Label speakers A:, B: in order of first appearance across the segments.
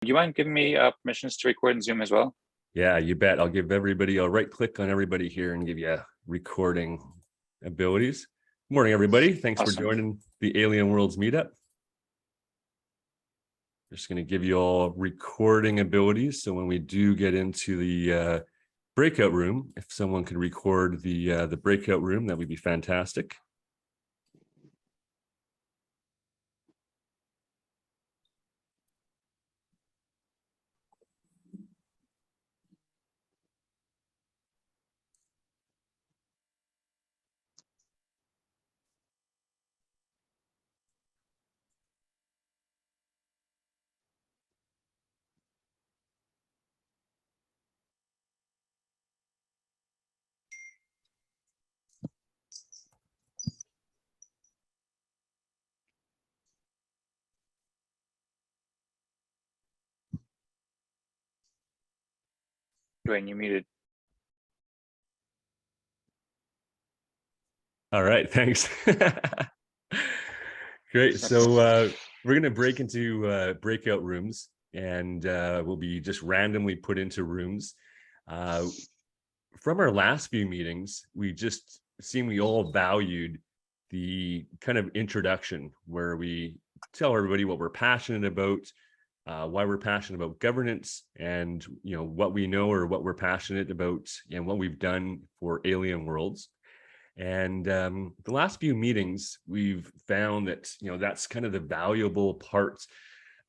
A: Do you mind giving me permissions to record in Zoom as well?
B: Yeah, you bet. I'll give everybody, I'll right click on everybody here and give you recording abilities. Good morning, everybody. Thanks
A: Awesome.
B: for joining the Alien Worlds Meetup. Just going to give you all recording abilities. So when we do get into the breakout room, if someone could record the breakout room, that would be fantastic.
A: Dwayne, you muted.
B: All right, thanks. Great. So we're going to break into breakout rooms, and we'll be just randomly put into rooms. From our last few meetings, we just seemed we all valued the kind of introduction where we tell everybody what we're passionate about, why we're passionate about governance, and what we know or what we're passionate about and what we've done for Alien Worlds. And the last few meetings, we've found that that's kind of the valuable part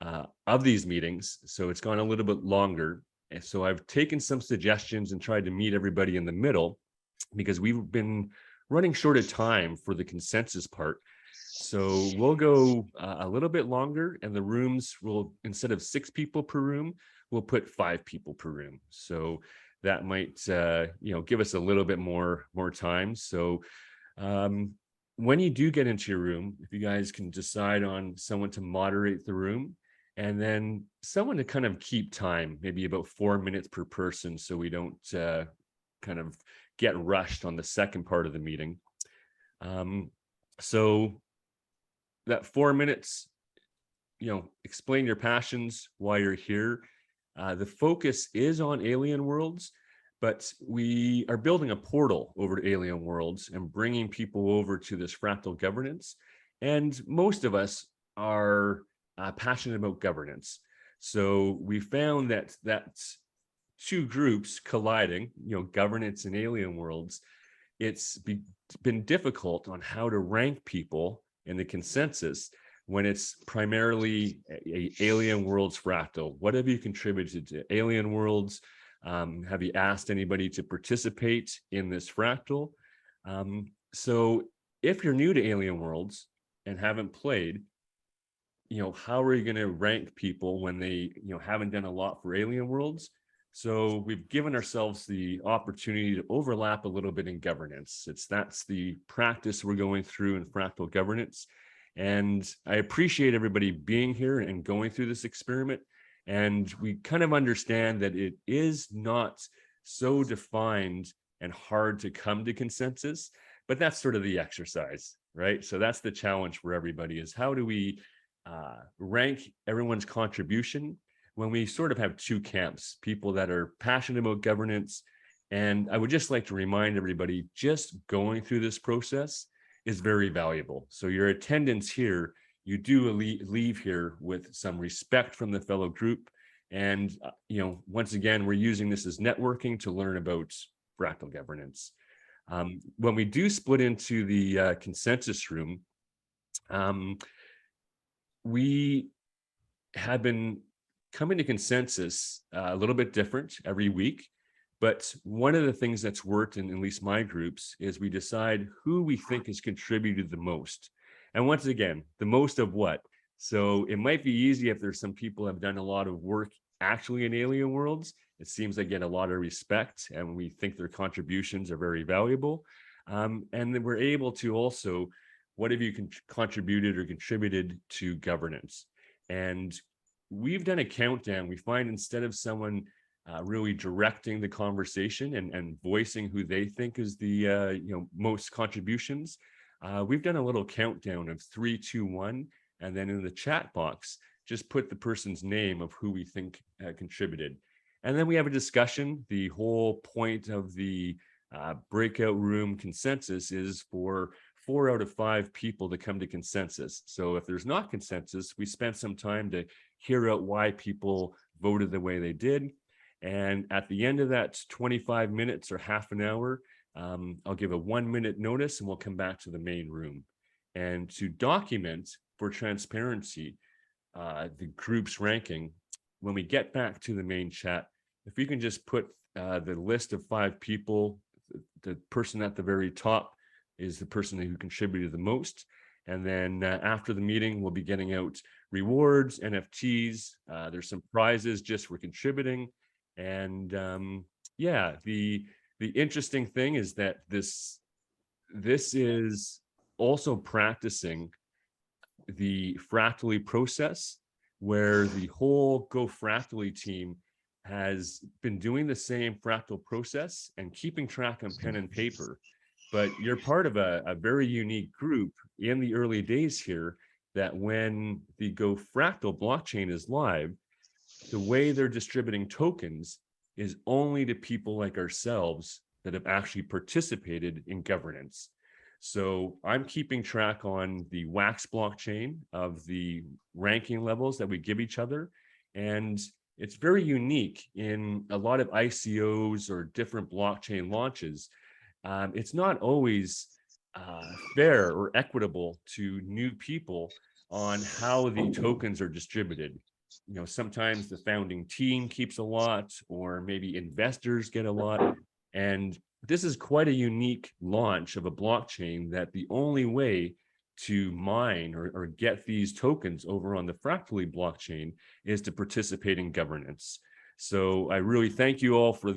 B: of these meetings. So it's gone a little bit longer. And so I've taken some suggestions and tried to meet everybody in the middle, because we've been running short of time for the consensus part. So we'll go a little bit longer, and the rooms will, instead of 6 people per room, we'll put 5 people per room. So that might give us a little bit more time. So when you do get into your room, if you guys can decide on someone to moderate the room, and then someone to kind of keep time, maybe about 4 minutes per person, so we don't kind of get rushed on the second part of the meeting. So that 4 minutes, explain your passions, why you're here. The focus is on Alien Worlds, but we are building a portal over to Alien Worlds and bringing people over to this ƒractal governance. And most of us are passionate about governance. So we found that that's 2 groups colliding, governance and Alien Worlds. It's been difficult on how to rank people in the consensus when it's primarily a Alien Worlds ƒractal. What have you contributed to Alien Worlds? Have you asked anybody to participate in this ƒractal? So if you're new to Alien Worlds and haven't played, how are you going to rank people when they haven't done a lot for Alien Worlds? So we've given ourselves the opportunity to overlap a little bit in governance. That's the practice we're going through in ƒractal governance. And I appreciate everybody being here and going through this experiment. And we kind of understand that it is not so defined and hard to come to consensus, but that's sort of the exercise, right? So that's the challenge for everybody, is how do we rank everyone's contribution when we sort of have 2 camps, people that are passionate about governance. And I would just like to remind everybody, just going through this process is very valuable. So your attendance here, you do leave here with some respect from the fellow group. And, once again, we're using this as networking to learn about ƒractal governance. When we do split into the consensus room, we have been coming to consensus a little bit different every week. But one of the things that's worked in at least my groups is we decide who we think has contributed the most. And once again, the most of what? So it might be easy if there's some people who have done a lot of work actually in Alien Worlds. It seems they get a lot of respect, and we think their contributions are very valuable. And then we're able to also, what have you contributed or contributed to governance? And we've done a countdown. We find instead of someone really directing the conversation and voicing who they think is the most contributions, we've done a little countdown of 3, 2, 1, and then in the chat box, just put the person's name of who we think contributed. And then we have a discussion. The whole point of the breakout room consensus is for 4 out of 5 people to come to consensus. So if there's not consensus, we spent some time to hear out why people voted the way they did. And at the end of that 25 minutes or half an hour, I'll give a 1-minute notice and we'll come back to the main room. And to document for transparency, the group's ranking, when we get back to the main chat, if we can just put the list of 5 people, the person at the very top is the person who contributed the most. And then after the meeting, we'll be getting out rewards, NFTs. There's some prizes just for contributing. And yeah, the interesting thing is that this is also practicing the Fractally process, where the whole Go Fractally team has been doing the same Fractal process and keeping track on pen and paper. But you're part of a very unique group in the early days here, that when the Go Fractal blockchain is live, the way they're distributing tokens is only to people like ourselves that have actually participated in governance. So I'm keeping track on the Wax blockchain of the ranking levels that we give each other. And it's very unique in a lot of ICOs or different blockchain launches. It's not always fair or equitable to new people on how the tokens are distributed. You know, sometimes the founding team keeps a lot, or maybe investors get a lot. And this is quite a unique launch of a blockchain, that the only way to mine or get these tokens over on the Fractally blockchain is to participate in governance. So I really thank you all for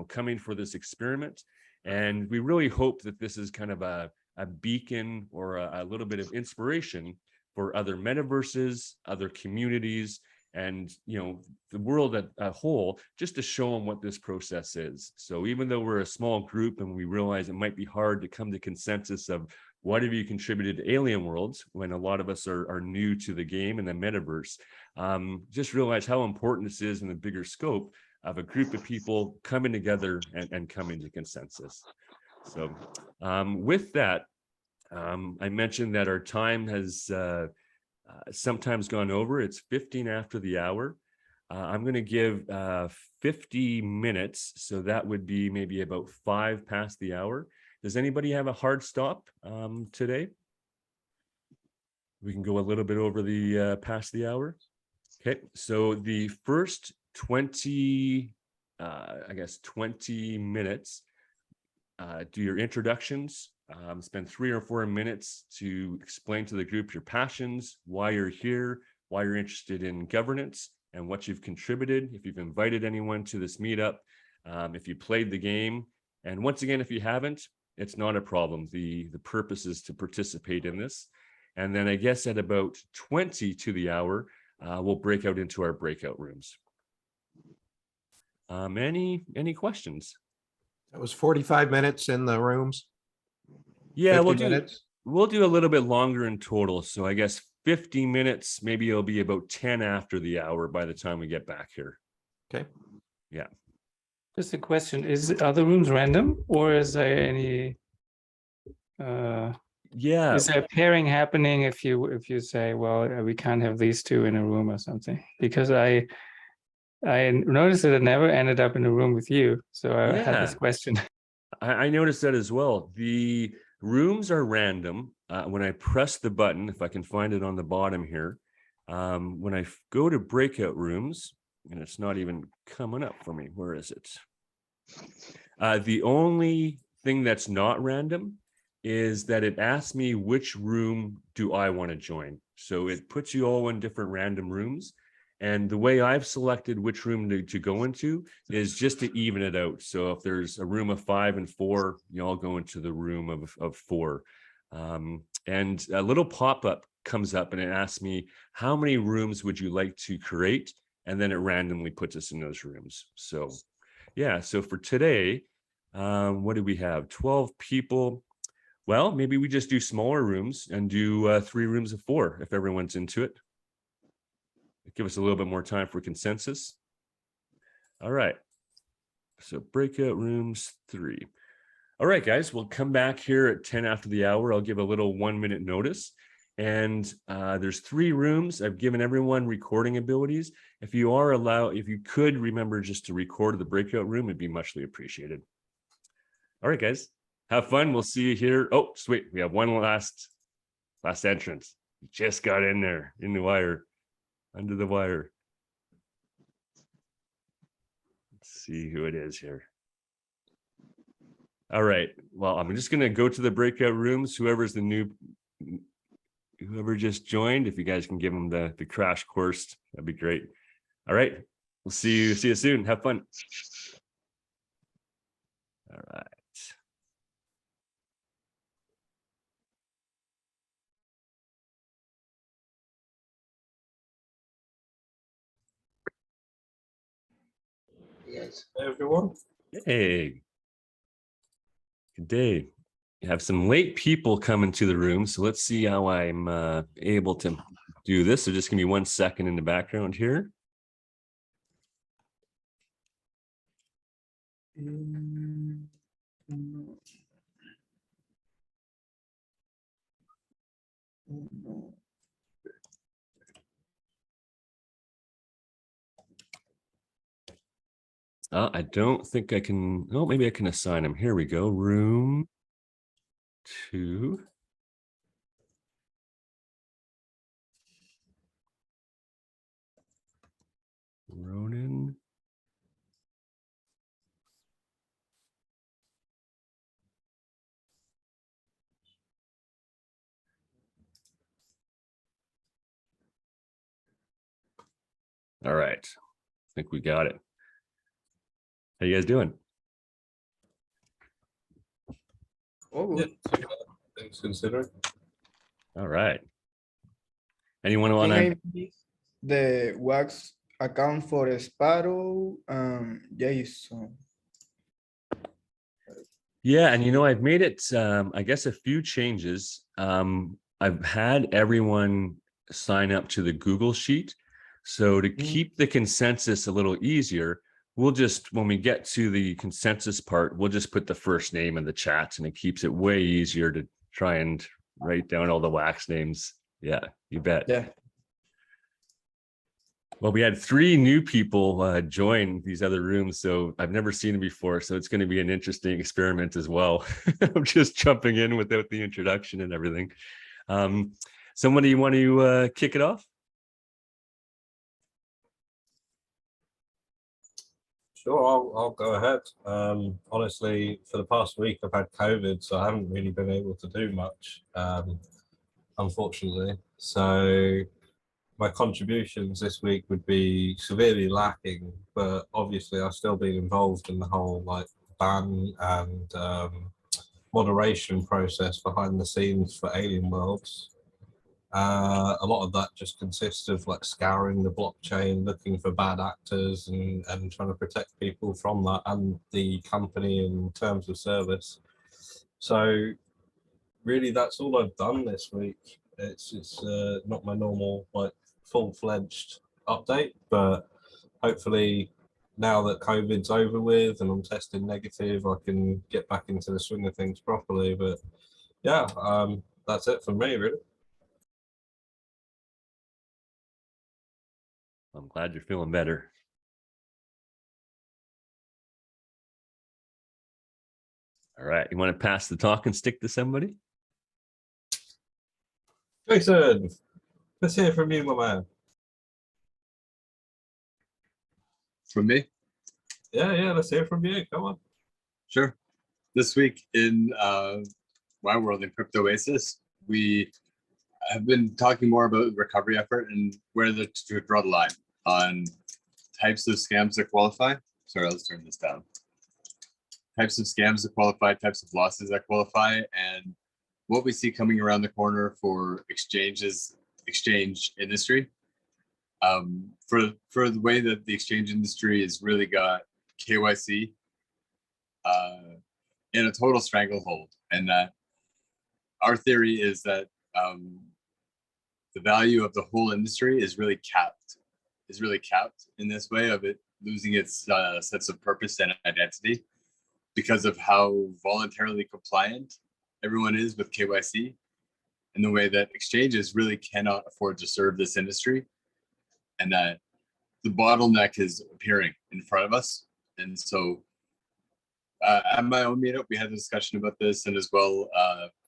B: coming for this experiment. And we really hope that this is kind of a beacon or a little bit of inspiration for other metaverses, other communities, and the world at a whole, just to show them what this process is. So even though we're a small group and we realize it might be hard to come to consensus of what have you contributed to Alien Worlds, when a lot of us are new to the game and the metaverse, just realize how important this is in the bigger scope of a group of people coming together and coming to consensus. So with that, I mentioned that our time has sometimes gone over. It's 15 after the hour. I'm going to give 50 minutes. So that would be maybe about 5 past the hour. Does anybody have a hard stop today? We can go a little bit over the past the hour. Okay, so the first 20 minutes, do your introductions. Spend 3 or 4 minutes to explain to the group your passions, why you're here, why you're interested in governance, and what you've contributed, if you've invited anyone to this meetup, if you played the game. And once again, if you haven't, it's not a problem. The purpose is to participate in this. And then I guess at about 20 to the hour, we'll break out into our breakout rooms. Any questions?
C: That was 45 minutes in the rooms.
B: Yeah,
C: 50 minutes.
B: We'll do a little bit longer in total. So I guess 50 minutes, maybe it'll be about 10 after the hour by the time we get back here.
C: Okay.
B: Yeah.
D: Just a question: are the rooms random, or is there any?
B: Yeah.
D: Is there pairing happening if you say, well, we can't have these two in a room or something? Because I noticed that it never ended up in a room with you, so I had this question. I
B: noticed that as well. The rooms are random. When I press the button, if I can find it on the bottom here, when I go to breakout rooms, and it's not even coming up for me. Where is it? The only thing that's not random is that it asks me which room do I want to join. So it puts you all in different random rooms. And the way I've selected which room to go into is just to even it out. So if there's a room of 5 and 4, you all go into the room of 4. And a little pop-up comes up and it asks me, how many rooms would you like to create? And then it randomly puts us in those rooms. So yeah, so for today, what do we have? 12 people. Well, maybe we just do smaller rooms and do 3 rooms of 4 if everyone's into it. give us a little bit more time for consensus. All right. So breakout rooms 3. All right, guys, we'll come back here at 10 after the hour. I'll give a little 1-minute notice. And there's 3 rooms. I've given everyone recording abilities. If you could remember just to record the breakout room, it'd be muchly appreciated. All right, guys, have fun. We'll see you here. Oh, sweet. We have one last entrance. Just got in there, in the wire, under the wire. Let's see who it is here. All right. Well, I'm just going to go to the breakout rooms. Whoever just joined, if you guys can give them the crash course, that'd be great. All right. We'll see you soon. Have fun. All right.
E: Yes, everyone.
B: Hey. Good day. You have some late people coming to the room, so let's see how I'm able to do this. So just give me 1 second in the background here. I don't think I can. Oh, maybe I can assign them. Here we go. Room 2. Ronan. All right. I think we got it. How you guys doing?
E: Oh, good. Things considering.
B: All right. Anyone want
F: Can
B: to?
F: I miss the wax account for Sparrow Jason?
B: Yeah, and I've made it, I guess, a few changes. I've had everyone sign up to the Google Sheet. So to keep the consensus a little easier, we'll just, when we get to the consensus part, we'll just put the first name in the chat, and it keeps it way easier to try and write down all the wax names. Yeah, you bet.
F: Yeah.
B: Well, we had 3 new people join these other rooms, so I've never seen them before. So it's going to be an interesting experiment as well. I'm just jumping in without the introduction and everything. Somebody want to kick it off?
E: Sure, I'll go ahead. Honestly, for the past week, I've had COVID, so I haven't really been able to do much, unfortunately. So my contributions this week would be severely lacking, but obviously I've still been involved in the whole ban and moderation process behind the scenes for Alien Worlds. A lot of that just consists of scouring the blockchain, looking for bad actors and trying to protect people from that and the company in terms of service. So really that's all I've done this week. It's not my normal full-fledged update, but hopefully now that COVID's over with and I'm testing negative, I can get back into the swing of things properly. But yeah, that's it for me, really.
B: I'm glad you're feeling better. All right, you want to pass the talking stick to somebody?
E: Jason, let's hear from you, my man.
G: From me?
E: Yeah, let's hear from you. Come on.
G: Sure. This week in my world in Crypto Oasis, we have been talking more about recovery effort and where to draw the line on types of scams that qualify. Sorry, let's turn this down. Types of scams that qualify, types of losses that qualify, and what we see coming around the corner for exchange industry. For the way that the exchange industry has really got KYC in a total stranglehold, and that our theory is that the value of the whole industry is really capped is really capped in this way of it losing its sense of purpose and identity because of how voluntarily compliant everyone is with KYC and the way that exchanges really cannot afford to serve this industry, and that the bottleneck is appearing in front of us. And so at my own meetup, we had a discussion about this, and as well,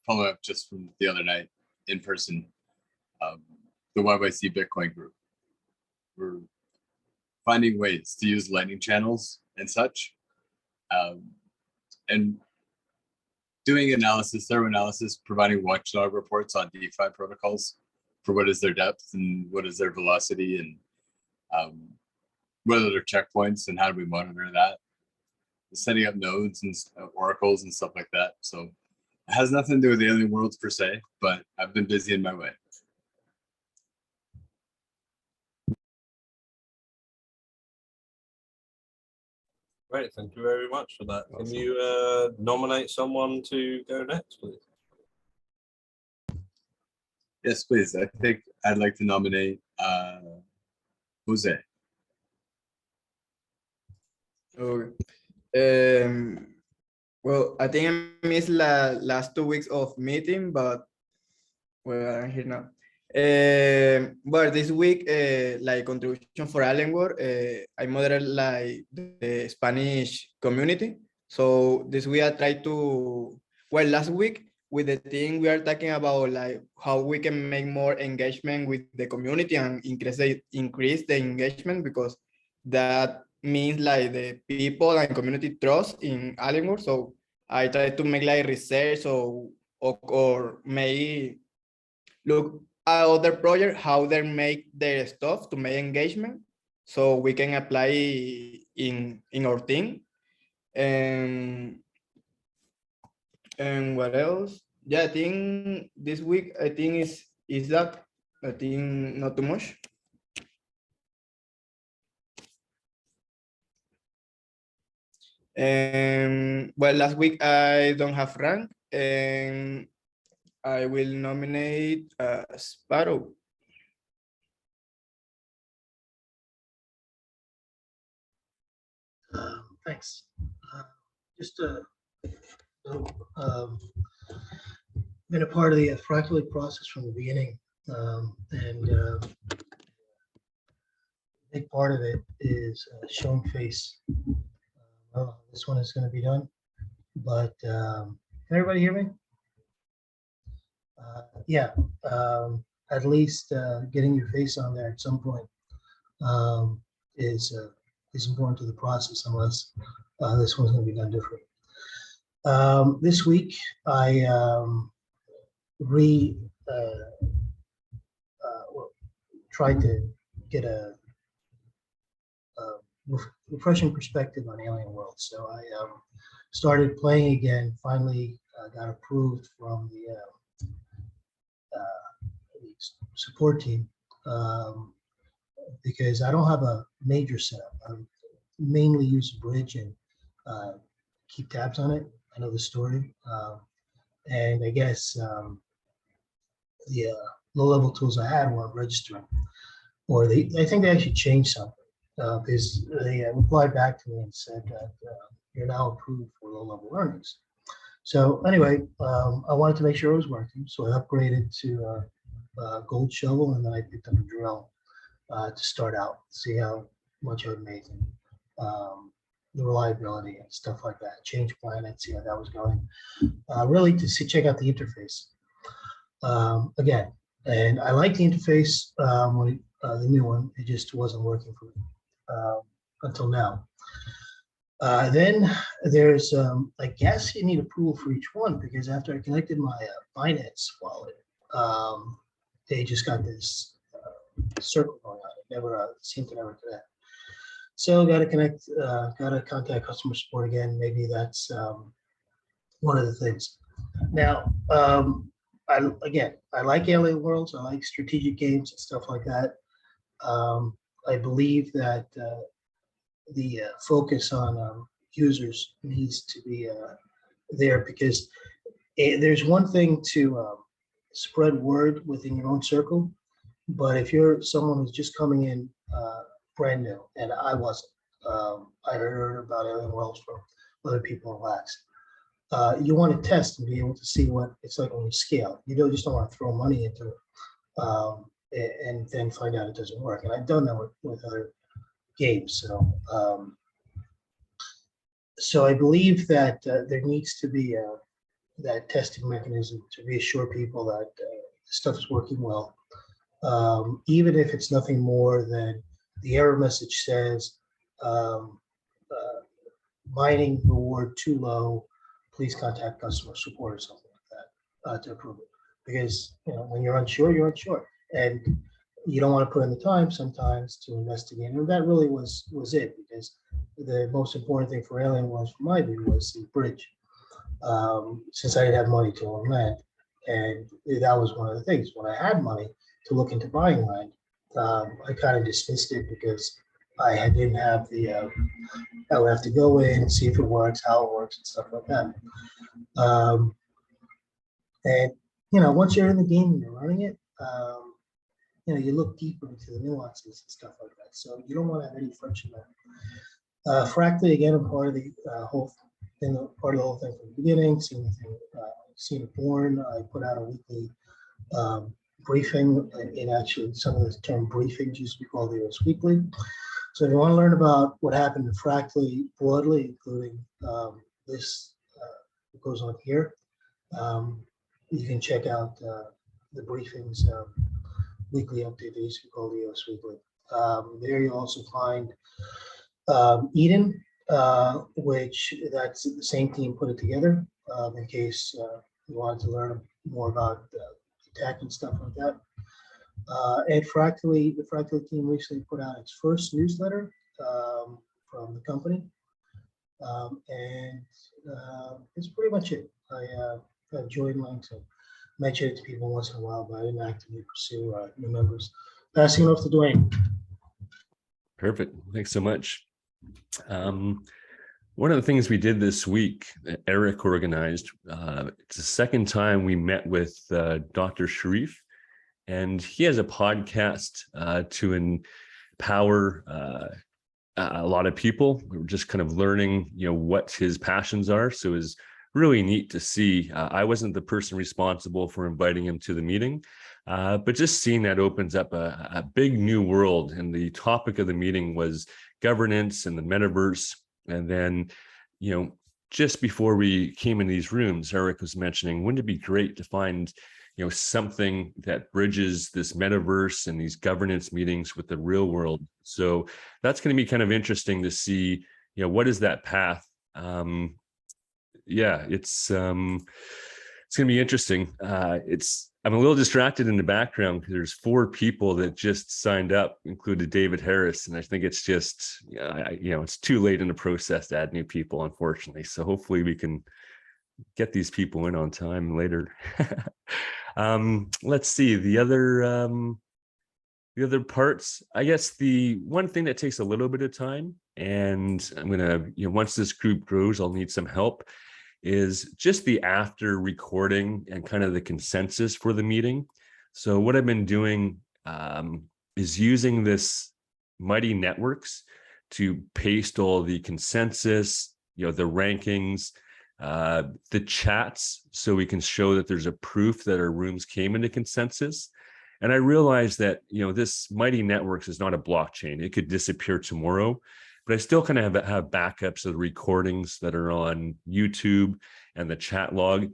G: following up just from the other night in person, the YYC Bitcoin group. We're finding ways to use lightning channels and such, and doing analysis, thorough analysis, providing watchdog reports on DeFi protocols for what is their depth and what is their velocity, and what are their checkpoints and how do we monitor that, setting up nodes and oracles and stuff like that. So it has nothing to do with alien worlds per se, but I've been busy in my way.
E: Great, thank you very much for that. Can
B: Awesome.
E: you nominate someone to go next, please?
G: Yes, please. I think I'd like to nominate Jose.
F: Okay. Well, I think I missed last 2 weeks of meeting, but well, I'm here now. But this week, like contribution for Allen World, I moderate like the Spanish community. So this week I try to, well, last week with the team, we are talking about like how we can make more engagement with the community and increase the engagement, because that means like the people and community trust in Allen World. So I try to make like research or maybe look at other projects, how they make their stuff to make engagement, so we can apply in our team. And what else? Yeah, I think this week I think is that. I think not too much. And well, last week I don't have rank, and I will nominate Sparrow.
H: Thanks. Just been a part of the ƒractal process from the beginning, and a big part of it is showing face. This one is going to be done, but can everybody hear me? Yeah, at least getting your face on there at some point is important to the process, unless this one's going to be done different. This week, I tried to get a refreshing perspective on Alien World. So I started playing again, finally got approved from the support team, because I don't have a major setup. I mainly use Bridge and keep tabs on it. I know the story. And I guess the low-level tools I had weren't registering, or I think they actually changed something, because they replied back to me and said that you're now approved for low-level earnings. So anyway, I wanted to make sure it was working, so I upgraded to gold shovel, and then I picked up a drill to start out, see how much I would make, the reliability and stuff like that. Change planet, see how that was going. Really to check out the interface again. And I like the interface when the new one. It just wasn't working for me until now. Then there's, I guess you need approval for each one, because after I connected my Binance wallet, they just got this circle going on. It never seemed to never connect. So got to connect, got to contact customer support again. Maybe that's one of the things. Now, I like Alien Worlds. I like strategic games and stuff like that. I believe that the focus on users needs to be there, because there's one thing to spread word within your own circle, but if you're someone who's just coming in brand new, and I wasn't. I heard about Alien Worlds from other people in Wax. You want to test and be able to see what it's like when you scale. You just don't want to throw money into it and then find out it doesn't work. And I've done that with other games. So I believe that there needs to be that testing mechanism to reassure people that stuff is working well, even if it's nothing more than the error message says mining reward too low, please contact customer support or something like that to approve it. Because when you're unsure, and you don't want to put in the time sometimes to investigate. And that really was it, because the most important thing for Alien was, from my view, was the bridge. Since I didn't have money to own land, and that was one of the things. When I had money to look into buying land, I kind of dismissed it because I didn't have the. I would have to go in, see if it works, how it works, and stuff like that. And once you're in the game and you're running it, you look deeper into the nuances and stuff like that. So you don't want to have any friction there. Ƒractal, again, I'm part of the whole thing, part of the whole thing from the beginning. Seen it born. I put out a weekly briefing. In actually, some of the term briefings used to be called the US Weekly. So if you want to learn about what happened in Ƒractal broadly, including this that goes on here, you can check out the briefings, weekly update they used to be called the US Weekly. There you'll also find Eden, which that's the same team put it together in case you wanted to learn more about tech and stuff like that. And the Ƒractal team recently put out its first newsletter from the company. And it's pretty much it. I've joined links and mention it to people once in a while, but I didn't actively pursue new members. Passing it off to Dwayne.
B: Perfect. Thanks so much. One of the things we did this week that Eric organized, it's the second time we met with Dr. Sharif, and he has a podcast to empower a lot of people. We were just kind of learning, what his passions are. So it was really neat to see. I wasn't the person responsible for inviting him to the meeting, but just seeing that opens up a big new world. And the topic of the meeting was governance and the metaverse. And then, just before we came in these rooms, Eric was mentioning, wouldn't it be great to find, something that bridges this metaverse and these governance meetings with the real world. So that's going to be kind of interesting to see, what is that path? Yeah, it's going to be interesting. I'm a little distracted in the background because there's 4 people that just signed up, included David Harris, and I think it's just, it's too late in the process to add new people, unfortunately. So hopefully we can get these people in on time later. Let's see the other parts. I guess the one thing that takes a little bit of time, and I'm gonna, once this group grows, I'll need some help, is just the after recording and kind of the consensus for the meeting. So what I've been doing is using this Mighty Networks to paste all the consensus, the rankings, the chats, so we can show that there's a proof that our rooms came into consensus. And I realized that, this Mighty Networks is not a blockchain. It could disappear tomorrow. But I still kind of have backups of the recordings that are on YouTube and the chat log.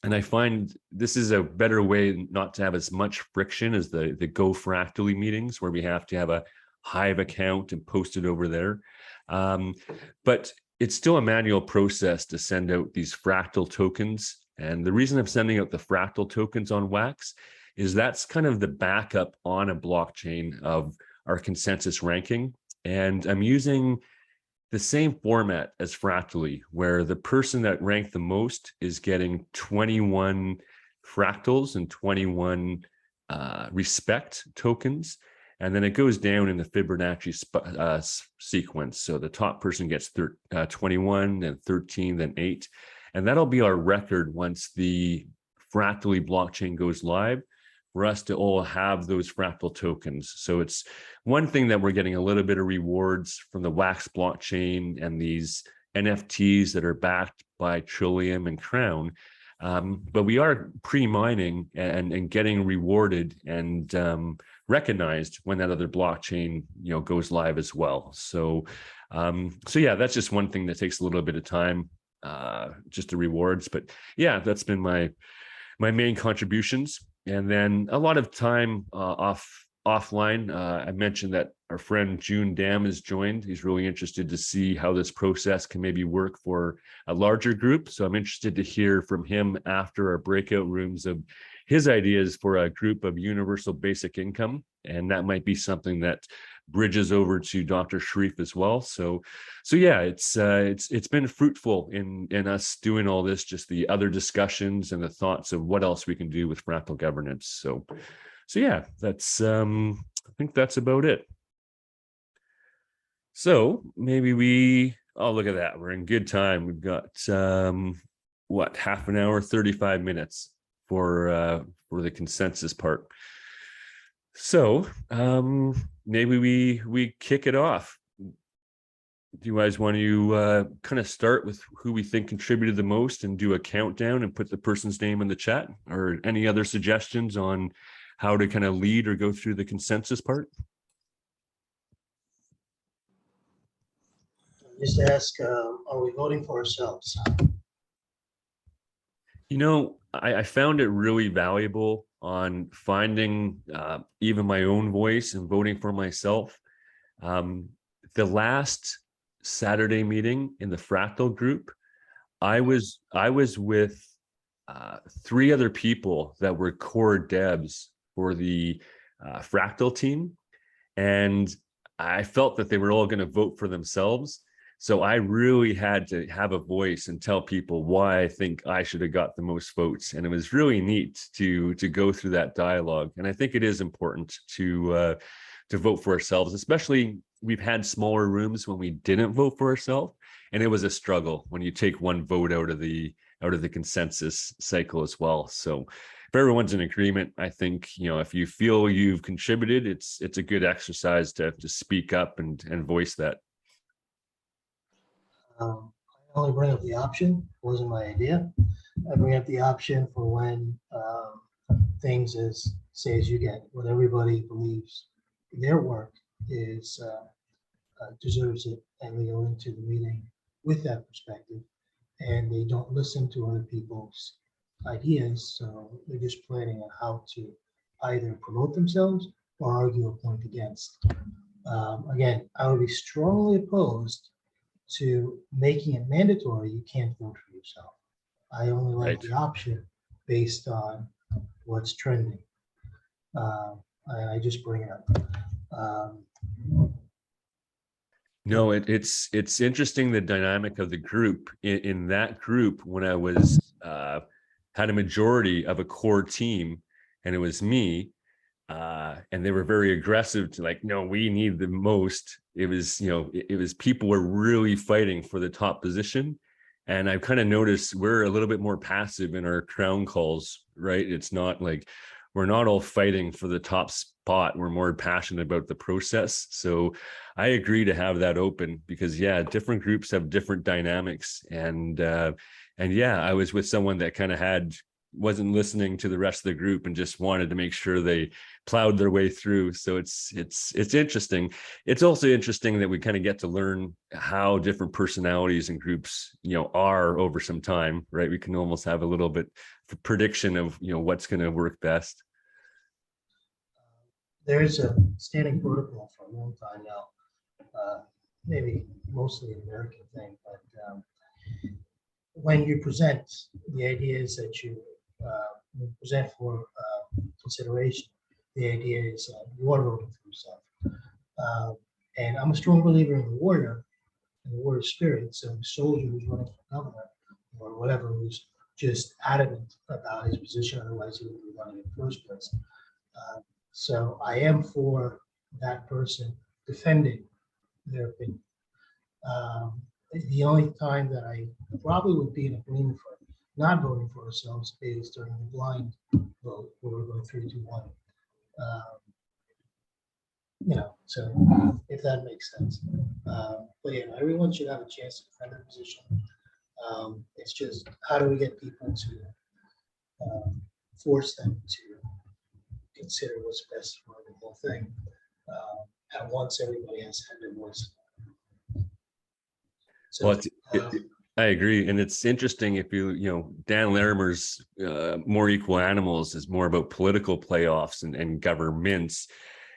B: And I find this is a better way not to have as much friction as the Go Ƒractal meetings, where we have to have a Hive account and post it over there. But it's still a manual process to send out these Ƒractal tokens. And the reason I'm sending out the Ƒractal tokens on Wax is that's kind of the backup on a blockchain of our consensus ranking. And I'm using the same format as Ƒractal, where the person that ranked the most is getting 21 fractals and 21 respect tokens. And then it goes down in the Fibonacci sequence. So the top person gets 21, then 13, then 8. And that'll be our record once the Ƒractal blockchain goes live. for us to all have those ƒractal tokens. So it's one thing that we're getting a little bit of rewards from the Wax blockchain and these NFTs that are backed by Trillium and KROWN. But we are pre-mining and getting rewarded and recognized when that other blockchain, goes live as well. So, yeah, that's just one thing that takes a little bit of time, just the rewards. But yeah, that's been my main contributions. And then a lot of time offline. I mentioned that our friend June Dam has joined. He's really interested to see how this process can maybe work for a larger group. So I'm interested to hear from him after our breakout rooms of his ideas for a group of universal basic income. And that might be something that bridges over to Dr. Sharif as well. So yeah, it's been fruitful in us doing all this, just the other discussions and the thoughts of what else we can do with ƒractal governance. So yeah, that's I think that's about it. So maybe oh, look at that, we're in good time. We've got what, half an hour, 35 minutes for the consensus part. So maybe we kick it off. Do you guys want to kind of start with who we think contributed the most and do a countdown and put the person's name in the chat, or any other suggestions on how to kind of lead or go through the consensus part?
H: Just ask, are we voting for ourselves?
B: I found it really valuable on finding even my own voice and voting for myself. The last Saturday meeting in the ƒractal group, I was with 3 other people that were core devs for the ƒractal team, and I felt that they were all going to vote for themselves. So I really had to have a voice and tell people why I think I should have got the most votes. And it was really neat to go through that dialogue. And I think it is important to vote for ourselves, especially we've had smaller rooms when we didn't vote for ourselves. And it was a struggle when you take one vote out of the consensus cycle as well. So if everyone's in agreement, I think, if you feel you've contributed, it's a good exercise to speak up and voice that.
H: I only bring up the option, wasn't my idea. I bring up the option for when things as you get, when everybody believes their work is deserves it, and we go into the meeting with that perspective, and they don't listen to other people's ideas, so they're just planning on how to either promote themselves or argue a point against. Again, I would be strongly opposed to making it mandatory. You can't vote for yourself. I only like the option based on what's trending. And I just bring it up.
B: No, it's interesting, the dynamic of the group. In that group, when I was had a majority of a core team, and it was me, and they were very aggressive to no, we need the most. It was, it was people were really fighting for the top position. And I've kind of noticed we're a little bit more passive in our KROWN calls, right? It's not like we're not all fighting for the top spot. We're more passionate about the process. So I agree to have that open, because yeah, different groups have different dynamics. And yeah, I was with someone that kind of wasn't listening to the rest of the group and just wanted to make sure they plowed their way through. So it's interesting. It's also interesting that we kind of get to learn how different personalities and groups, are over some time, right? We can almost have a little bit of prediction of, what's going to work best.
H: There is a standing protocol for a long time now, maybe mostly an American thing, but when you present the ideas that you present for consideration, the idea is you are voting for yourself. And I'm a strong believer in the warrior spirit. So the soldier who's running for governor or whatever, who's just adamant about his position, otherwise he wouldn't be running in the first place. So I am for that person defending their opinion. The only time that I probably would be in agreement for not voting for ourselves is during the blind vote where we're going 3, 2, 1. You know, so if that makes sense. But yeah, everyone should have a chance to defend their position. It's just, how do we get people to force them to consider what's best for the whole thing? At once, everybody has had their voice. So,
B: Well, I agree, and it's interesting if you know Dan Larimer's More Equal Animals is more about political playoffs and governments,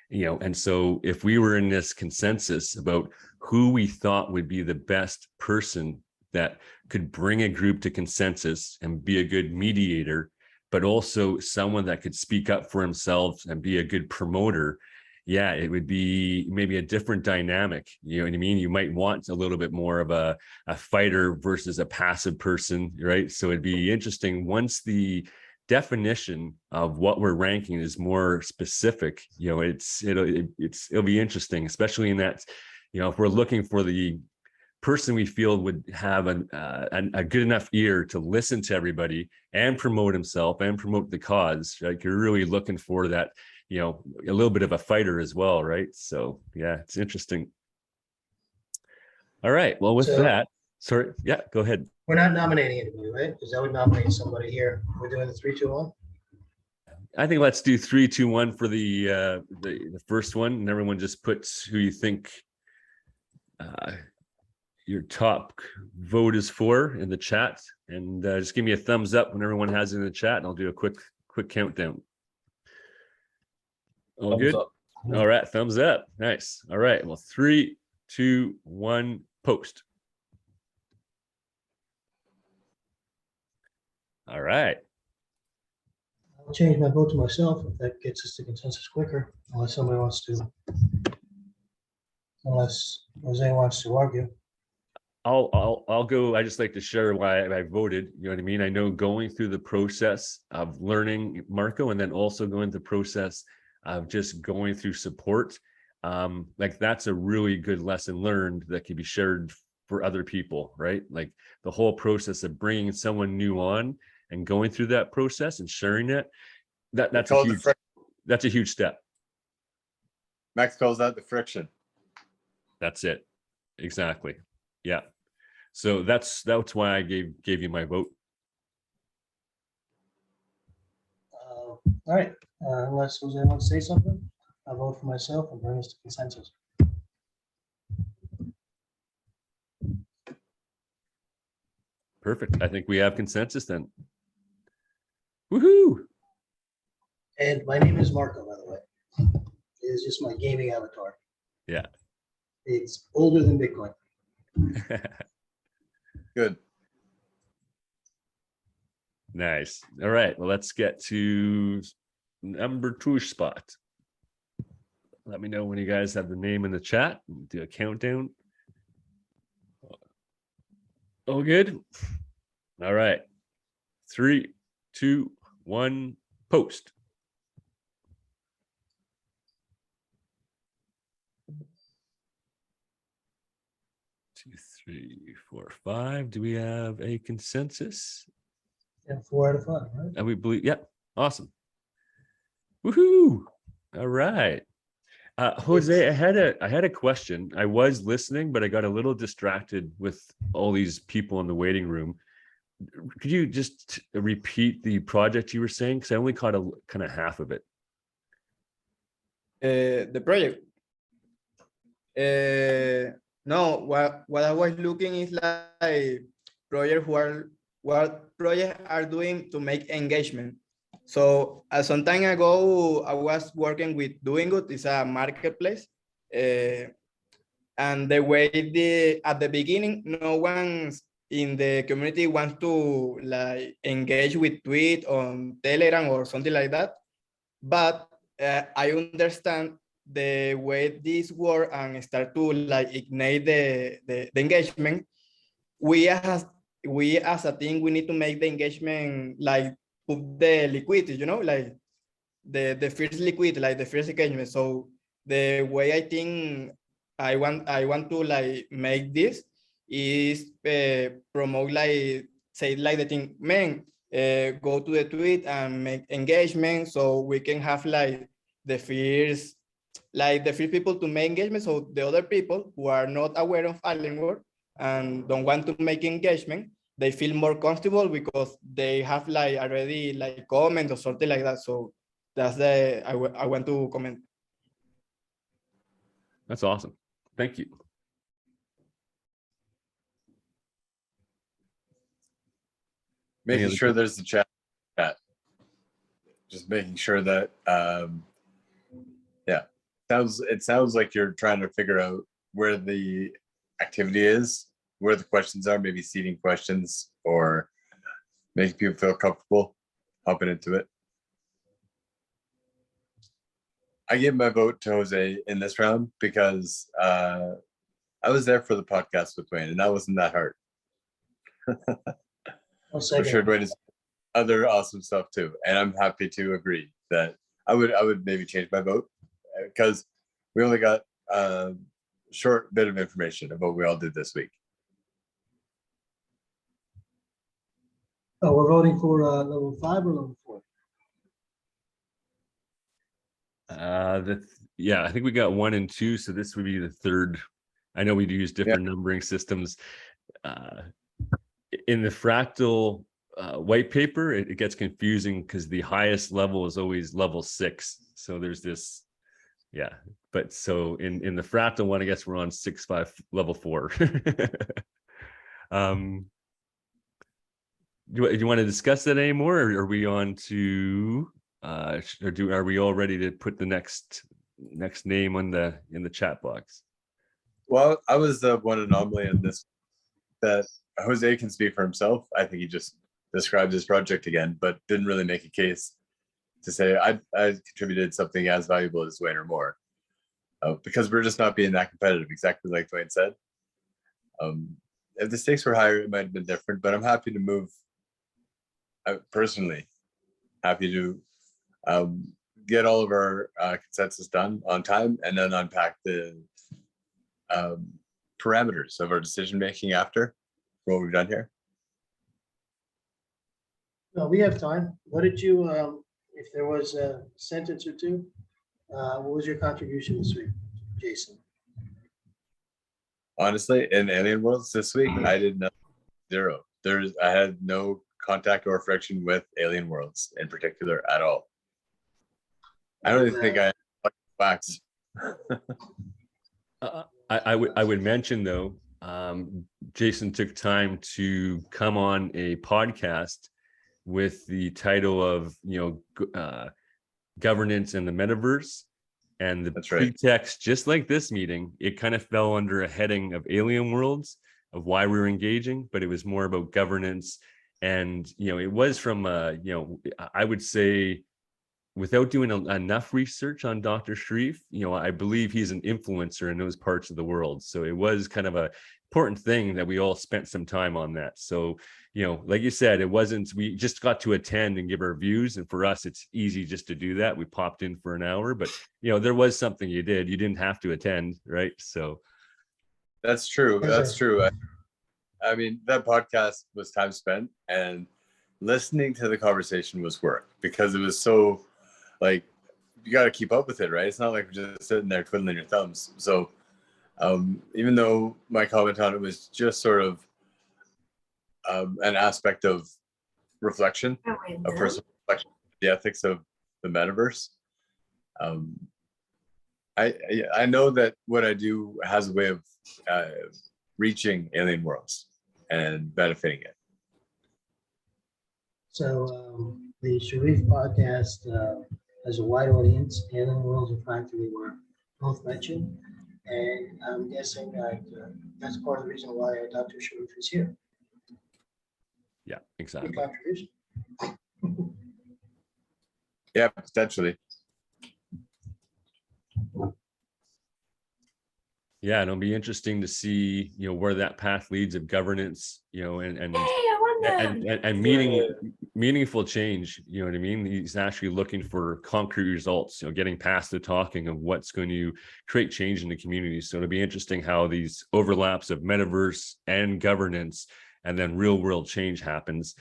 B: you know, and so if we were in this consensus about who we thought would be the best person that could bring a group to consensus and be a good mediator, but also someone that could speak up for himself and be a good promoter, yeah, it would be maybe a different dynamic. You know what I mean? You might want a little bit more of a fighter versus a passive person, right? So it'd be interesting once the definition of what we're ranking is more specific. You know, it'll be interesting, especially in that, you know, if we're looking for the person we feel would have a good enough ear to listen to everybody and promote himself and promote the cause. Like you're really looking for that, you know, a little bit of a fighter as well, right? So yeah, it's interesting. All right, well, with
H: So-
B: that, sorry, yeah, go ahead.
H: we're not nominating anybody, right? Because I would nominate somebody here. We're doing the 3, 2, 1.
B: I think let's do 3, 2, 1 for the first one, and everyone just puts who you think your top vote is for in the chat, and just give me a thumbs up when everyone has it in the chat, and I'll do a quick countdown. All
E: Thumbs
B: good.
E: up.
B: All right, thumbs up. Nice. All right. Well, 3, 2, 1, post. All right.
H: I'll change my vote to myself if that gets us to consensus quicker, unless somebody wants to. Unless Jose wants to argue.
B: I'll go. I just like to share why I voted. You know what I mean? I know going through the process of learning Marco, and then also going through the process of just going through support. Like that's a really good lesson learned that can be shared for other people, right? Like the whole process of bringing someone new on and going through that process and sharing it. That's a huge step.
G: Max calls that the friction.
B: That's it. Exactly. Yeah. So that's why I gave you my vote.
H: All right, unless Jose wants to say something, I'll vote for myself and bring us to consensus.
B: Perfect. I think we have consensus then. Woohoo!
H: And my name is Marco, by the way. It is just my gaming avatar.
B: Yeah.
H: It's older than Bitcoin.
G: Good.
B: Nice. All right. Well, let's get to number 2 spot. Let me know when you guys have the name in the chat. Do a countdown. All good. All right. 3, 2, 1, post. 2, 3, 4, 5. Do we have a consensus?
H: And 4 out of 5, right?
B: And we believe, yep, awesome. Woohoo! All right. Jose, I had a question. I was listening, but I got a little distracted with all these people in the waiting room. Could you just repeat the project you were saying? Because I only caught a kind of half of it.
F: The project. No, what I was looking is like what projects are doing to make engagement. So some time ago, I was working with Doing Good. It's a marketplace. And the way at the beginning, no one in the community wants to like engage with tweet on Telegram or something like that. But I understand the way this work and start to like ignite the engagement. We as a team, we need to make the engagement like put the liquidity, you know, like the first liquidity, like the first engagement. So the way I think I want to like make this is promote like say like the thing, man, go to the tweet and make engagement, so we can have like the first people to make engagement, so the other people who are not aware of Alienware and don't want to make engagement, they feel more comfortable because they have like already like comment or something like that. So that's I want to comment.
B: That's awesome. Thank you.
G: Making
B: other
G: sure
B: que-
G: there's the chat. Just making sure that yeah, it sounds like you're trying to figure out where the activity is, where the questions are, maybe seeding questions or making people feel comfortable hopping into it. I gave my vote to Jose in this round because I was there for the podcast with Dwayne, and that wasn't that hard.
H: I'll
G: I'm
H: second.
G: sure Dwayne has other awesome stuff too, and I'm happy to agree that I would maybe change my vote because we only got a short bit of information of what we all did this week.
H: Oh, we're voting for level 5 or level 4?
B: Yeah, I think we got 1 and 2, so this would be the third. I know we do use different numbering systems. In the ƒractal white paper, it gets confusing because the highest level is always level 6. So there's this, yeah. But so in the ƒractal one, I guess we're on 6.5 level 4. Do you want to discuss that anymore, or are we on to are we all ready to put the next name on in the chat box?
G: Well, I was the one anomaly in this that Jose can speak for himself. I think he just described his project again, but didn't really make a case to say I contributed something as valuable as Dwayne or more, because we're just not being that competitive, exactly like Dwayne said. If the stakes were higher, it might have been different, but I'm happy to move. Personally, happy to get all of our consensus done on time and then unpack the parameters of our decision making after what we've done here.
H: No, we have time. What did you, if there was a sentence or two, what was your contribution this week, Jason?
G: Honestly, in Alien Worlds this week, I did zero. I had no contact or friction with Alien Worlds in particular at all. I don't even think I wax.
B: I would mention though, Jason took time to come on a podcast with the title of governance in the metaverse, and the pretext, just like this meeting, it kind of fell under a heading of Alien Worlds, of why we were engaging, but it was more about governance. And it was from I would say, without doing enough research on Dr. Shreve, I believe he's an influencer in those parts of the world. So it was kind of a important thing that we all spent some time on that. So, like you said, it wasn't, we just got to attend and give our views. And for us, it's easy just to do that. We popped in for an hour, but there was something you did. You didn't have to attend, right? So.
G: That's true. That's true. I mean, that podcast was time spent, and listening to the conversation was work, because it was so, like, you got to keep up with it, right? It's not like we're just sitting there twiddling your thumbs. So even though my comment on it was just sort of an aspect of reflection, a personal reflection, the ethics of the metaverse, I know that what I do has a way of reaching Alien Worlds and benefiting it.
H: So the Sharif podcast has a wide audience. Alien Worlds and ƒractal were both mentioned, and I'm guessing that that's part of the reason why Dr. Sharif is here.
B: Yeah, exactly.
H: Good contribution.
G: Yeah, potentially.
B: Yeah, and it'll be interesting to see, where that path leads of governance, and meaningful change. You know what I mean? He's actually looking for concrete results, getting past the talking of what's going to create change in the community. So it'll be interesting how these overlaps of metaverse and governance and then real world change happens.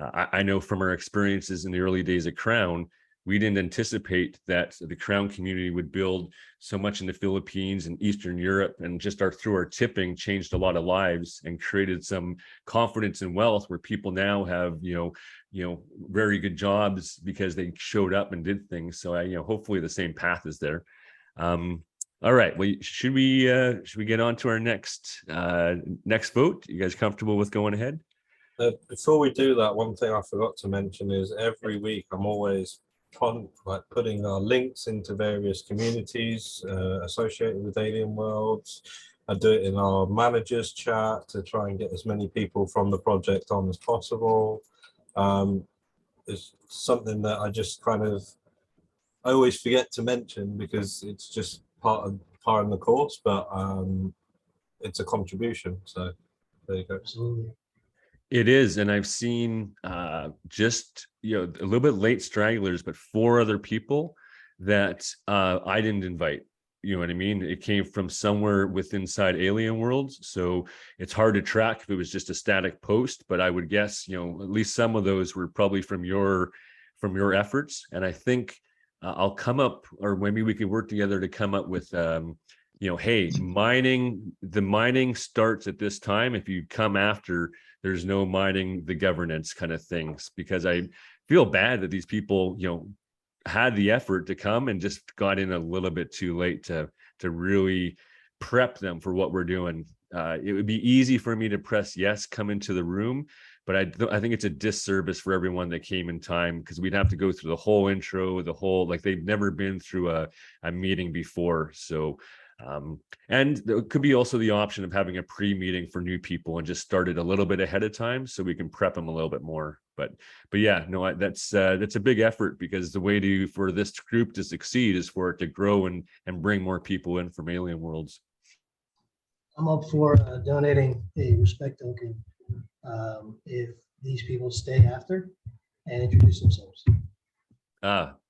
B: I know from our experiences in the early days of KROWN, we didn't anticipate that the KROWN community would build so much in the Philippines and Eastern Europe, and just through our tipping changed a lot of lives and created some confidence and wealth where people now have, very good jobs because they showed up and did things. So hopefully the same path is there. All right, well, should we get on to our next vote? You guys comfortable with going ahead?
E: Before we do that, one thing I forgot to mention is every week I'm always putting our links into various communities associated with Alien Worlds. I do it in our managers chat to try and get as many people from the project on as possible. It's something that I just I always forget to mention because it's just part of the course, but it's a contribution. So there you go.
H: Absolutely.
B: It is, and I've seen just a little bit late stragglers, but 4 other people that I didn't invite. You know what I mean? It came from somewhere inside Alien Worlds, so it's hard to track if it was just a static post. But I would guess, at least some of those were probably from your efforts. And I think I'll come up, or maybe we could work together to come up with. Hey, the mining starts at this time. If you come after, there's no mining the governance kind of things, because I feel bad that these people, had the effort to come and just got in a little bit too late to really prep them for what we're doing. It would be easy for me to press yes, come into the room, but I think it's a disservice for everyone that came in time, because we'd have to go through the whole intro, they've never been through a meeting before. So and there could be also the option of having a pre-meeting for new people and just start it a little bit ahead of time so we can prep them a little bit more. But yeah, no, that's a big effort, because the way for this group to succeed is for it to grow and bring more people in from Alien Worlds.
H: I'm up for donating a respect token if these people stay after and introduce themselves.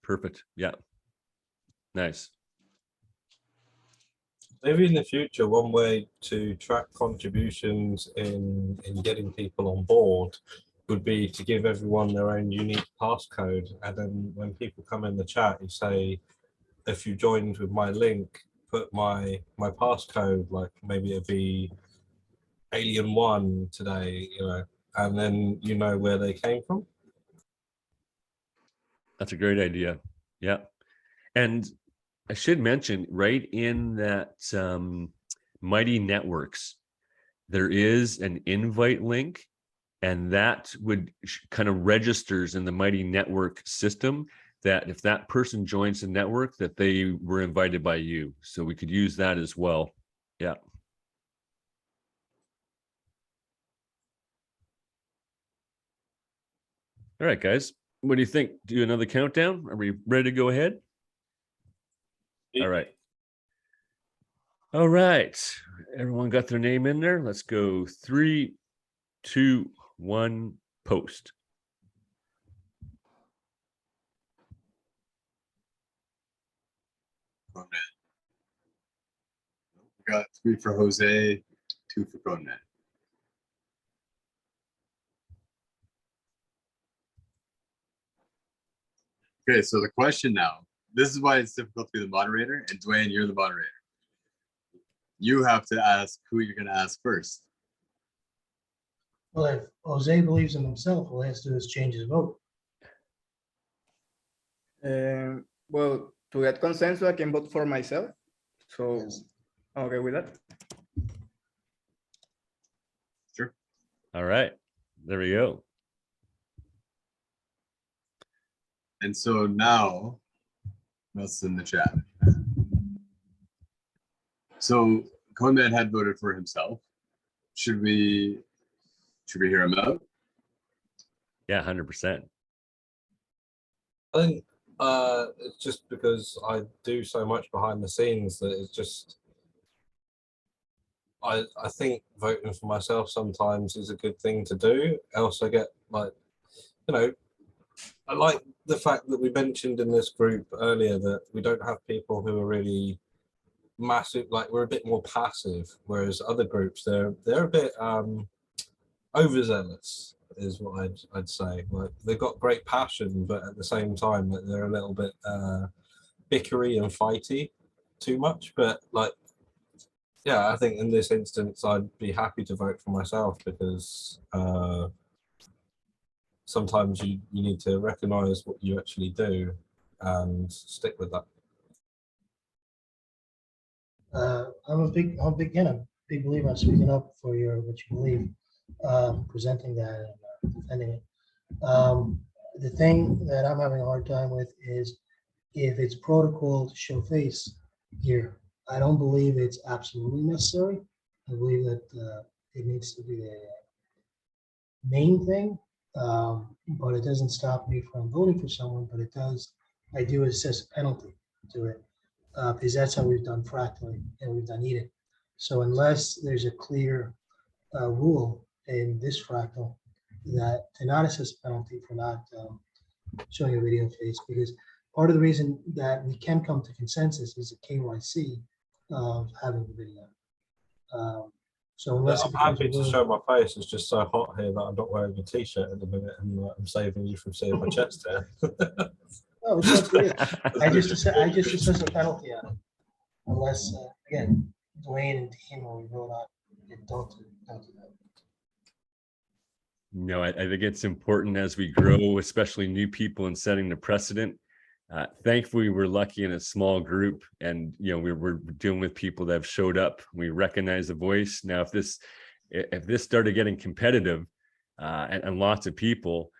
B: Perfect. Yeah. Nice.
E: Maybe in the future, one way to track contributions in getting people on board would be to give everyone their own unique passcode. And then when people come in the chat, you say, if you joined with my link, put my passcode, like maybe it'd be Alien 1 today, and then you know where they came from.
B: That's a great idea. Yeah. And I should mention, right in that Mighty Networks, there is an invite link, and that would kind of registers in the Mighty Network system that if that person joins the network, that they were invited by you. So we could use that as well. Yeah. All right, guys. What do you think? Do another countdown? Are we ready to go ahead? All right. All right. Everyone got their name in there. Let's go 3, 2, 1, post.
G: We got 3 for Jose, 2 for KROWN. Okay, so the question now, this is why it's difficult to be the moderator, and Dwayne, you're the moderator. You have to ask who you're going to ask first.
H: Well, if Jose believes in himself, all he has to do is change his vote.
F: Well, to get consensus, I can vote for myself. So
H: Yes.
F: I'm okay with that.
G: Sure.
B: All right. There we go.
G: And so now, what's in the chat? So KROWN had voted for himself. Should we hear him out?
B: Yeah, 100%.
E: I think it's just because I do so much behind the scenes that it's just, I think voting for myself sometimes is a good thing to do. Else I get I like the fact that we mentioned in this group earlier that we don't have people who are really massive, like we're a bit more passive, whereas other groups, they're a bit overzealous. is what I'd say. Like they've got great passion, but at the same time, like, they're a little bit bickery and fighty too much. But like, yeah, I think in this instance, I'd be happy to vote for myself because sometimes you need to recognize what you actually do and stick with that.
H: I'm a big believer in speaking up for what you believe, presenting that and defending it. The thing that I'm having a hard time with is if it's protocol to show face here. I don't believe it's absolutely necessary. I believe that it needs to be a main thing, but it doesn't stop me from voting for someone. But it does. I do assess a penalty to it. Because that's how we've done ƒractal and we've done Eden. So unless there's a clear rule in this ƒractal that to not assess a penalty for not showing a video face, because part of the reason that we can come to consensus is the KYC of having the video. So unless
E: I'm happy to show my face. It's just so hot here that I'm not wearing a t-shirt at the minute, and I'm saving you from seeing my chest here.
H: No, it's not good. I just assess a penalty on it, unless again, Dwayne and Dean or we vote on it. Don't do that.
B: No, I think it's important as we grow, especially new people, and setting the precedent. Thankfully, we're lucky in a small group, and we're dealing with people that have showed up. We recognize the voice. Now, if this started getting competitive, and lots of people,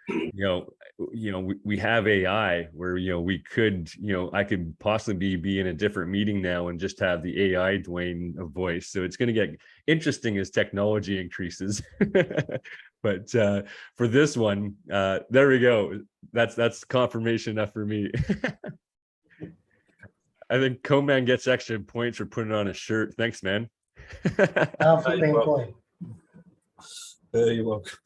B: we have AI where we could, I could possibly be in a different meeting now and just have the AI Dwayne a voice. So it's going to get interesting as technology increases. But for this one, there we go. That's confirmation enough for me. I think KROWN gets extra points for putting on a shirt. Thanks, man.
H: I'll flip a point.
E: You're welcome.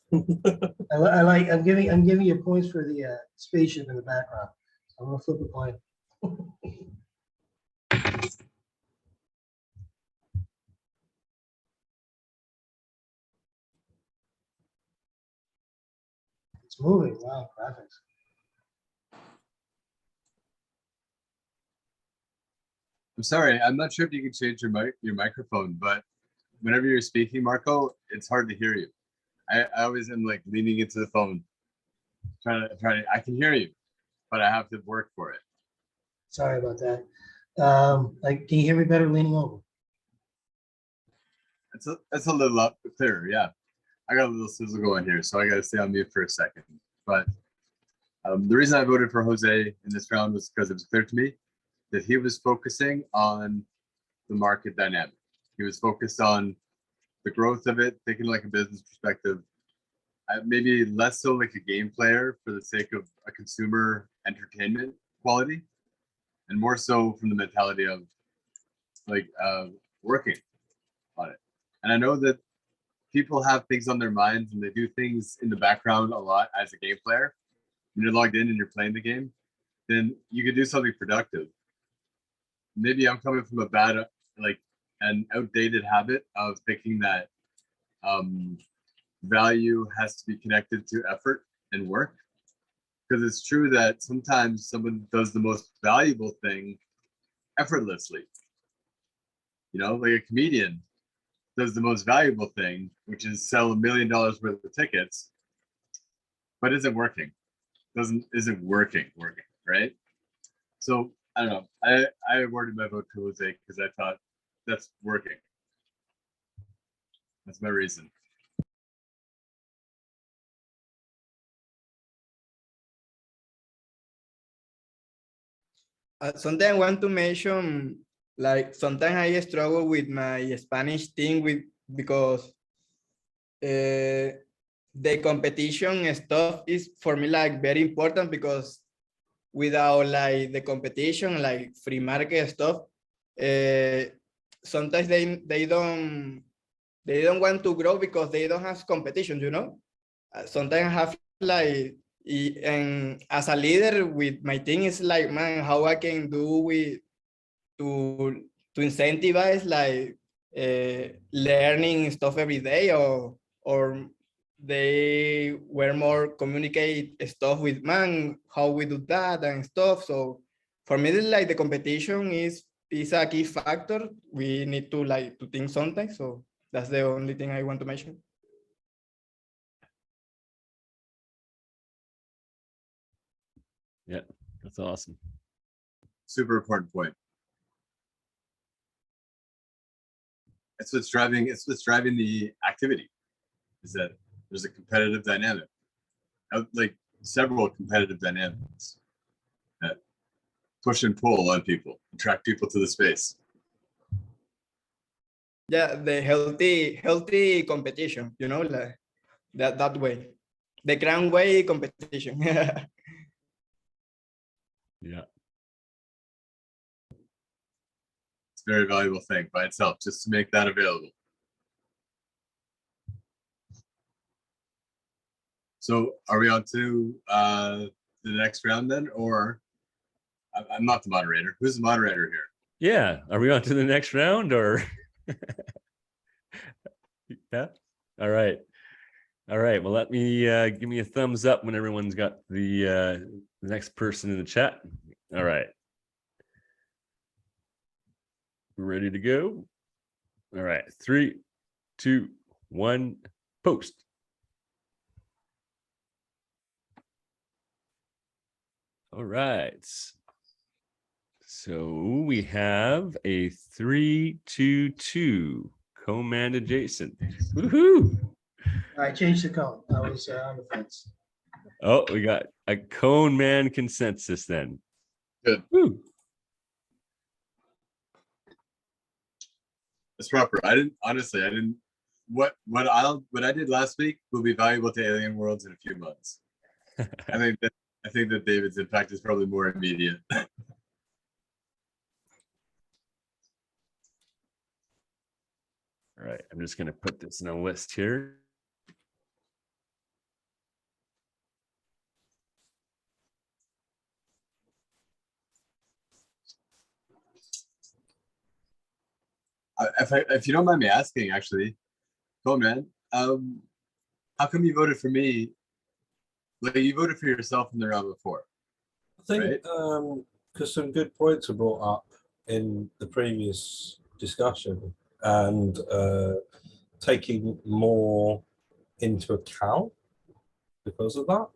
H: I'm giving you points for the spaceship in the background. I'm gonna flip a coin. It's moving. Wow, graphics.
G: I'm sorry, I'm not sure if you can change your microphone, but whenever you're speaking, Marco, it's hard to hear you. I always am like leaning into the phone, trying to. I can hear you, but I have to work for it.
H: Sorry about that. Can you hear me better leaning over?
G: It's a little up clearer, yeah. I got a little sizzle going here, so I got to stay on mute for a second. But the reason I voted for Jose in this round was because it was clear to me that he was focusing on the market dynamic. He was focused on the growth of it, thinking like a business perspective, maybe less so like a game player for the sake of a consumer entertainment quality, and more so from the mentality of like working on it. And I know that people have things on their minds and they do things in the background a lot as a game player. When you're logged in and you're playing the game, then you could do something productive. Maybe I'm coming from a bad, like an outdated habit of thinking that value has to be connected to effort and work. Because it's true that sometimes someone does the most valuable thing effortlessly. Like a comedian does the most valuable thing, which is sell $1 million worth of tickets, but isn't working. Isn't working, right? So I don't know. I awarded my vote to Jose because I thought that's working. That's my reason.
F: Something I want to mention, like sometimes I struggle with my Spanish thing because the competition stuff is for me like very important, because without like the competition, like free market stuff, sometimes they don't want to grow because they don't have competition, sometimes I have like, and as a leader with my team, it's like, man, how I can do to incentivize like learning stuff every day, or they were more communicate stuff with man, how we do that and stuff. So for me, like the competition is a key factor. We need to like to think sometimes. So that's the only thing I want to mention.
B: Yeah, that's awesome.
G: Super important point. It's what's driving the activity, is that there's a competitive dynamic, like several competitive dynamics that push and pull on people, attract people to the space.
F: Yeah, the healthy competition, you know, like that way, the KROWN way competition.
B: Yeah.
G: It's a very valuable thing by itself, just to make that available. So are we on to the next round then, or I'm not the moderator. Who's the moderator here?
B: Yeah. Are we on to the next round or? Yeah. All right. All right. Well, let me give me a thumbs up when everyone's got the next person in the chat. All right. We're ready to go. All right. 3, 2, 1, post. All right. So we have a 3-2-2 co-man adjacent. Woohoo!
H: I changed the code. I was on the fence.
B: Oh, we got a cone man consensus then.
G: Good.
B: Woo.
G: It's proper. I didn't what I did last week will be valuable to Alien Worlds in a few months. I think that David's impact is probably more immediate.
B: All right, I'm just going to put this in a list here.
G: If you don't mind me asking, actually, cool, man. How come you voted for me? Like, you voted for yourself in the round before.
E: I think
G: Right.
E: Because some good points were brought up in the previous discussion, and taking more into account because of that.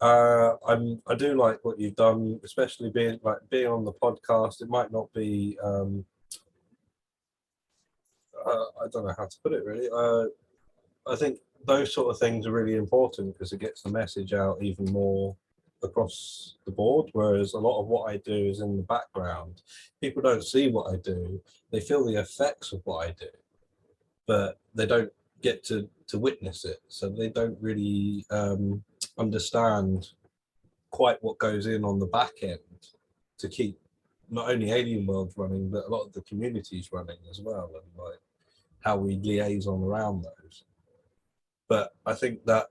E: I do like what you've done, especially being on the podcast. It might not be I don't know how to put it really. I think those sort of things are really important because it gets the message out even more across the board, whereas a lot of what I do is in the background. People don't see what I do. They feel the effects of what I do, but they don't get to witness it. So they don't really understand quite what goes on the back end to keep not only Alien Worlds running, but a lot of the communities running as well, and like how we liaison around those. But I think that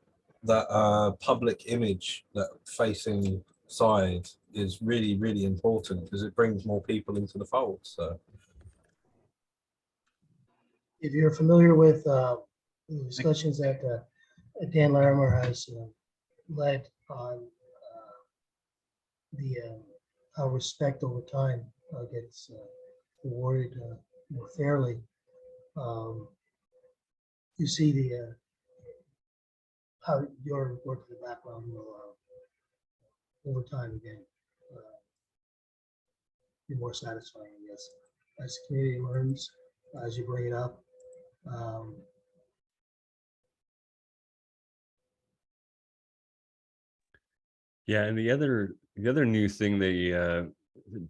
E: public image, that facing side, is really, really important because it brings more people into the fold. So
H: If you're familiar with the discussions that Dan Larimer has led on how respect over time gets awarded more fairly, you see the how your work in the background will over time again be more satisfying, I guess, as the community learns, as you bring it up.
B: Yeah, and the other new thing that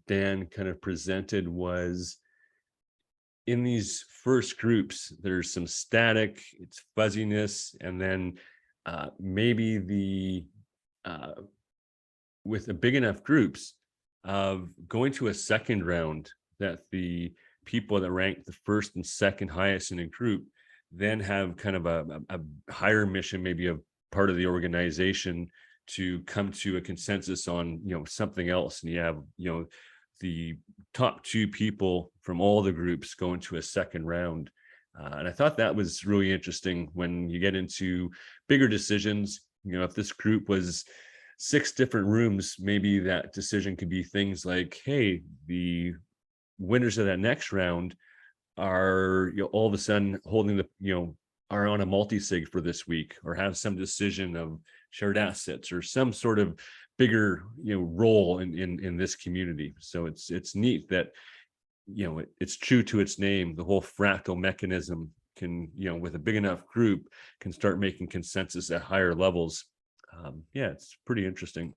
B: Dan kind of presented was in these first groups, there's some static, it's fuzziness, and then maybe with a big enough groups of going to a second round, that the people that rank the first and second highest in a group then have kind of a higher mission, maybe a part of the organization, to come to a consensus on something else, and you have the top 2 people from all the groups going to a second round. And I thought that was really interesting when you get into bigger decisions. You know, if this group was 6 different rooms, maybe that decision could be things like, hey, the winners of that next round are, you know, all of a sudden holding the, you know, are on a multi-sig for this week, or have some decision of shared assets or some sort of bigger, you know, role in this community. So it's neat that, you know, it's true to its name. The whole fractal mechanism can, you know, with a big enough group, can start making consensus at higher levels. Yeah, it's pretty interesting.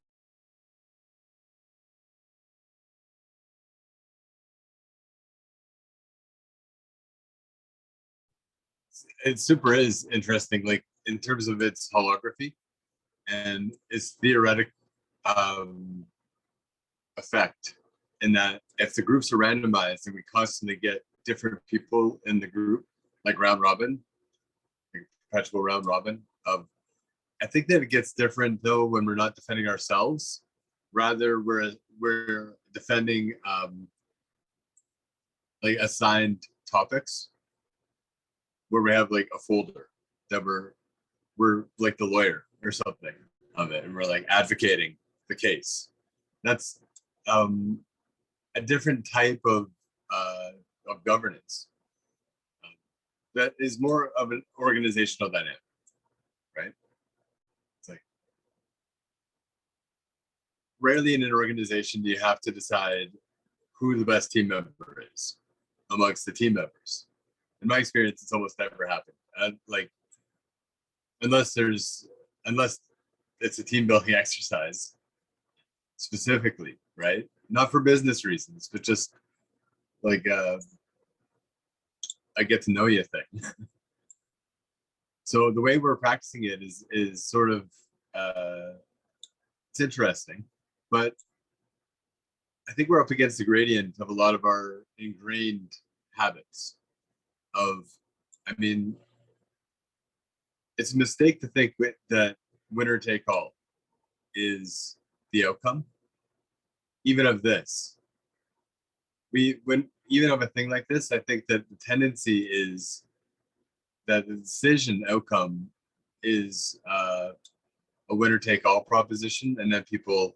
G: It super is interesting, like in terms of its holography and its theoretic effect, in that if the groups are randomized and we constantly get different people in the group, like round robin, like perpetual round robin of, I think that it gets different though when we're not defending ourselves, rather we're defending like assigned topics, where we have like a folder that we're like the lawyer or something of it, and we're like advocating the case. That's a different type of governance that is more of an organizational dynamic, right? It's like rarely in an organization do you have to decide who the best team member is amongst the team members. In my experience, it's almost never happened. Like, unless it's a team building exercise specifically, right? Not for business reasons, but just like I get to know you thing. So the way we're practicing it is sort of it's interesting, but I think we're up against the gradient of a lot of our ingrained habits of, I mean, it's a mistake to think that winner take all is the outcome, even of this. Even of a thing like this, I think that the tendency is that the decision outcome is a winner take all proposition, and then people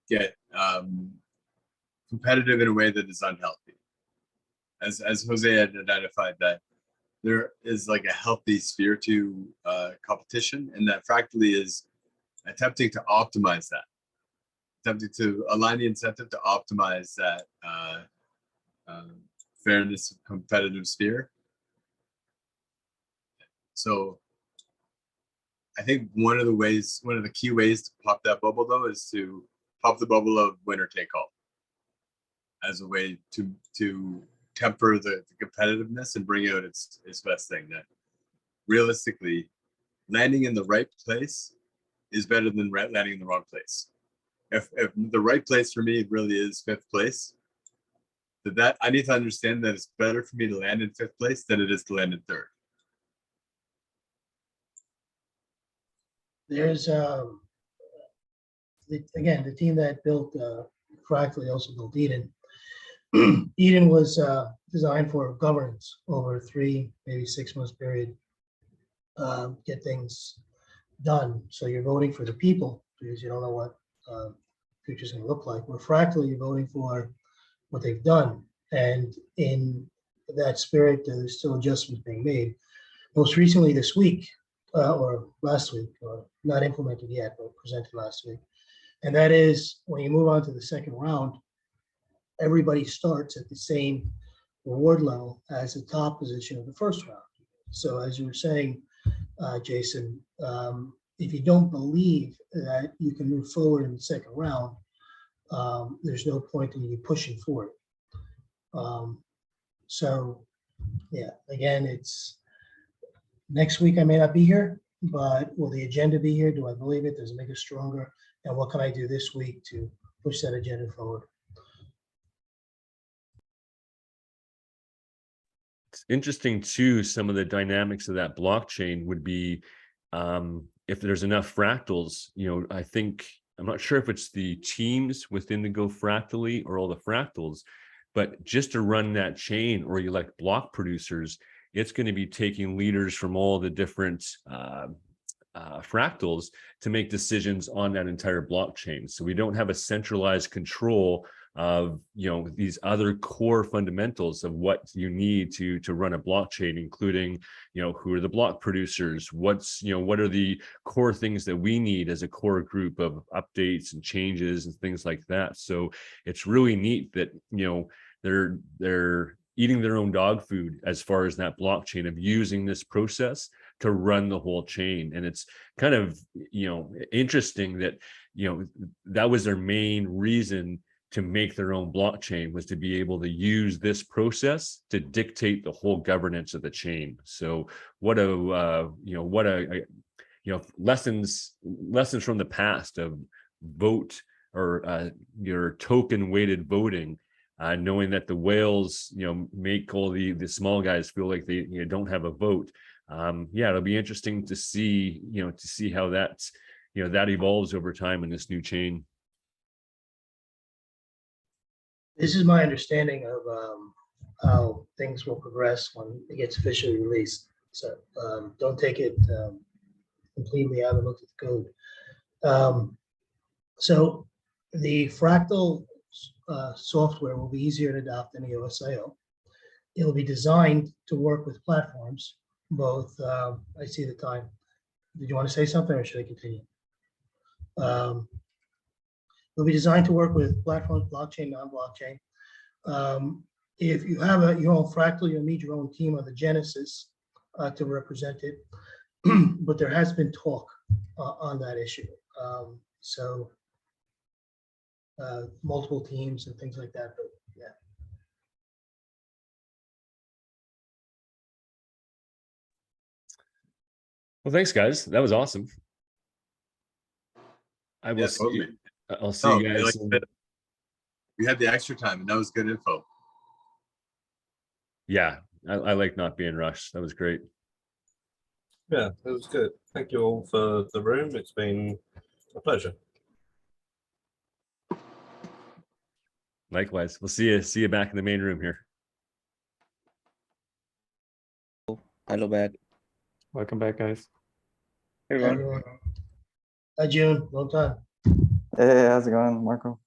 G: get competitive in a way that is unhealthy. As Jose had identified, that there is like a healthy sphere to competition, and that fractally is attempting to optimize that, attempting to align the incentive to optimize that fairness competitive sphere. So I think one of the key ways to pop that bubble though is to pop the bubble of winner take all as a way to temper the competitiveness and bring out its best thing. That realistically, landing in the right place is better than landing in the wrong place. If the right place for me really is 5th place, that I need to understand that it's better for me to land in 5th place than it is to land in 3rd.
H: There's again, the team that built Fractally also built Eden. Eden was designed for governance over 3, maybe 6 months period. Get things done. So you're voting for the people because you don't know what future's going to look like. Where Fractally, you're voting for what they've done, and in that spirit, there's still adjustments being made. Most recently this week, or last week, or not implemented yet, but presented last week. And that is when you move on to the second round, everybody starts at the same reward level as the top position of the first round. So as you were saying, Jason, if you don't believe that you can move forward in the second round, there's no point in you pushing for it. So yeah, again, it's next week I may not be here, but will the agenda be here? Do I believe it? Does it make us stronger? And what can I do this week to push that agenda forward?
B: It's interesting too, some of the dynamics of that blockchain would be if there's enough fractals, you know, I think, I'm not sure if it's the teams within the Go Fractally or all the fractals, but just to run that chain, or you like block producers, it's going to be taking leaders from all the different fractals to make decisions on that entire blockchain. So we don't have a centralized control of, you know, these other core fundamentals of what you need to run a blockchain, including, you know, who are the block producers, what's, you know, what are the core things that we need as a core group of updates and changes and things like that. So it's really neat that, you know, they're eating their own dog food as far as that blockchain of using this process to run the whole chain. And it's kind of, you know, interesting that, you know, that was their main reason to make their own blockchain, was to be able to use this process to dictate the whole governance of the chain. So what a lessons from the past of vote or your token weighted voting, knowing that the whales, you know, make all the small guys feel like they, you know, don't have a vote. Yeah, it'll be interesting to see, you know, to see how that's, you know, that evolves over time in this new chain.
H: This is my understanding of how things will progress when it gets officially released. So don't take it completely. I haven't looked at the code. So the Fractal software will be easier to adopt than the OSIO. It will be designed to work with platforms, both, I see the time. Did you want to say something or should I continue? It'll be designed to work with platforms, blockchain, non-blockchain. If you have your own Fractal, you'll need your own team of the Genesis to represent it. But there has been talk on that issue. So multiple teams and things like that, but yeah.
B: Well, thanks guys. That was awesome. I will see you.
G: Totally.
B: I'll see you guys.
G: We had the extra time and that was good info.
B: Yeah, I like not being rushed. That was great.
E: Yeah, it was good. Thank you all for the room. It's been a pleasure.
B: Likewise. We'll see you back in the main room here.
I: Hello back.
D: Welcome back, guys.
A: Hey, everyone.
H: Hi, June, long time.
I: Hey, how's it going, Marco?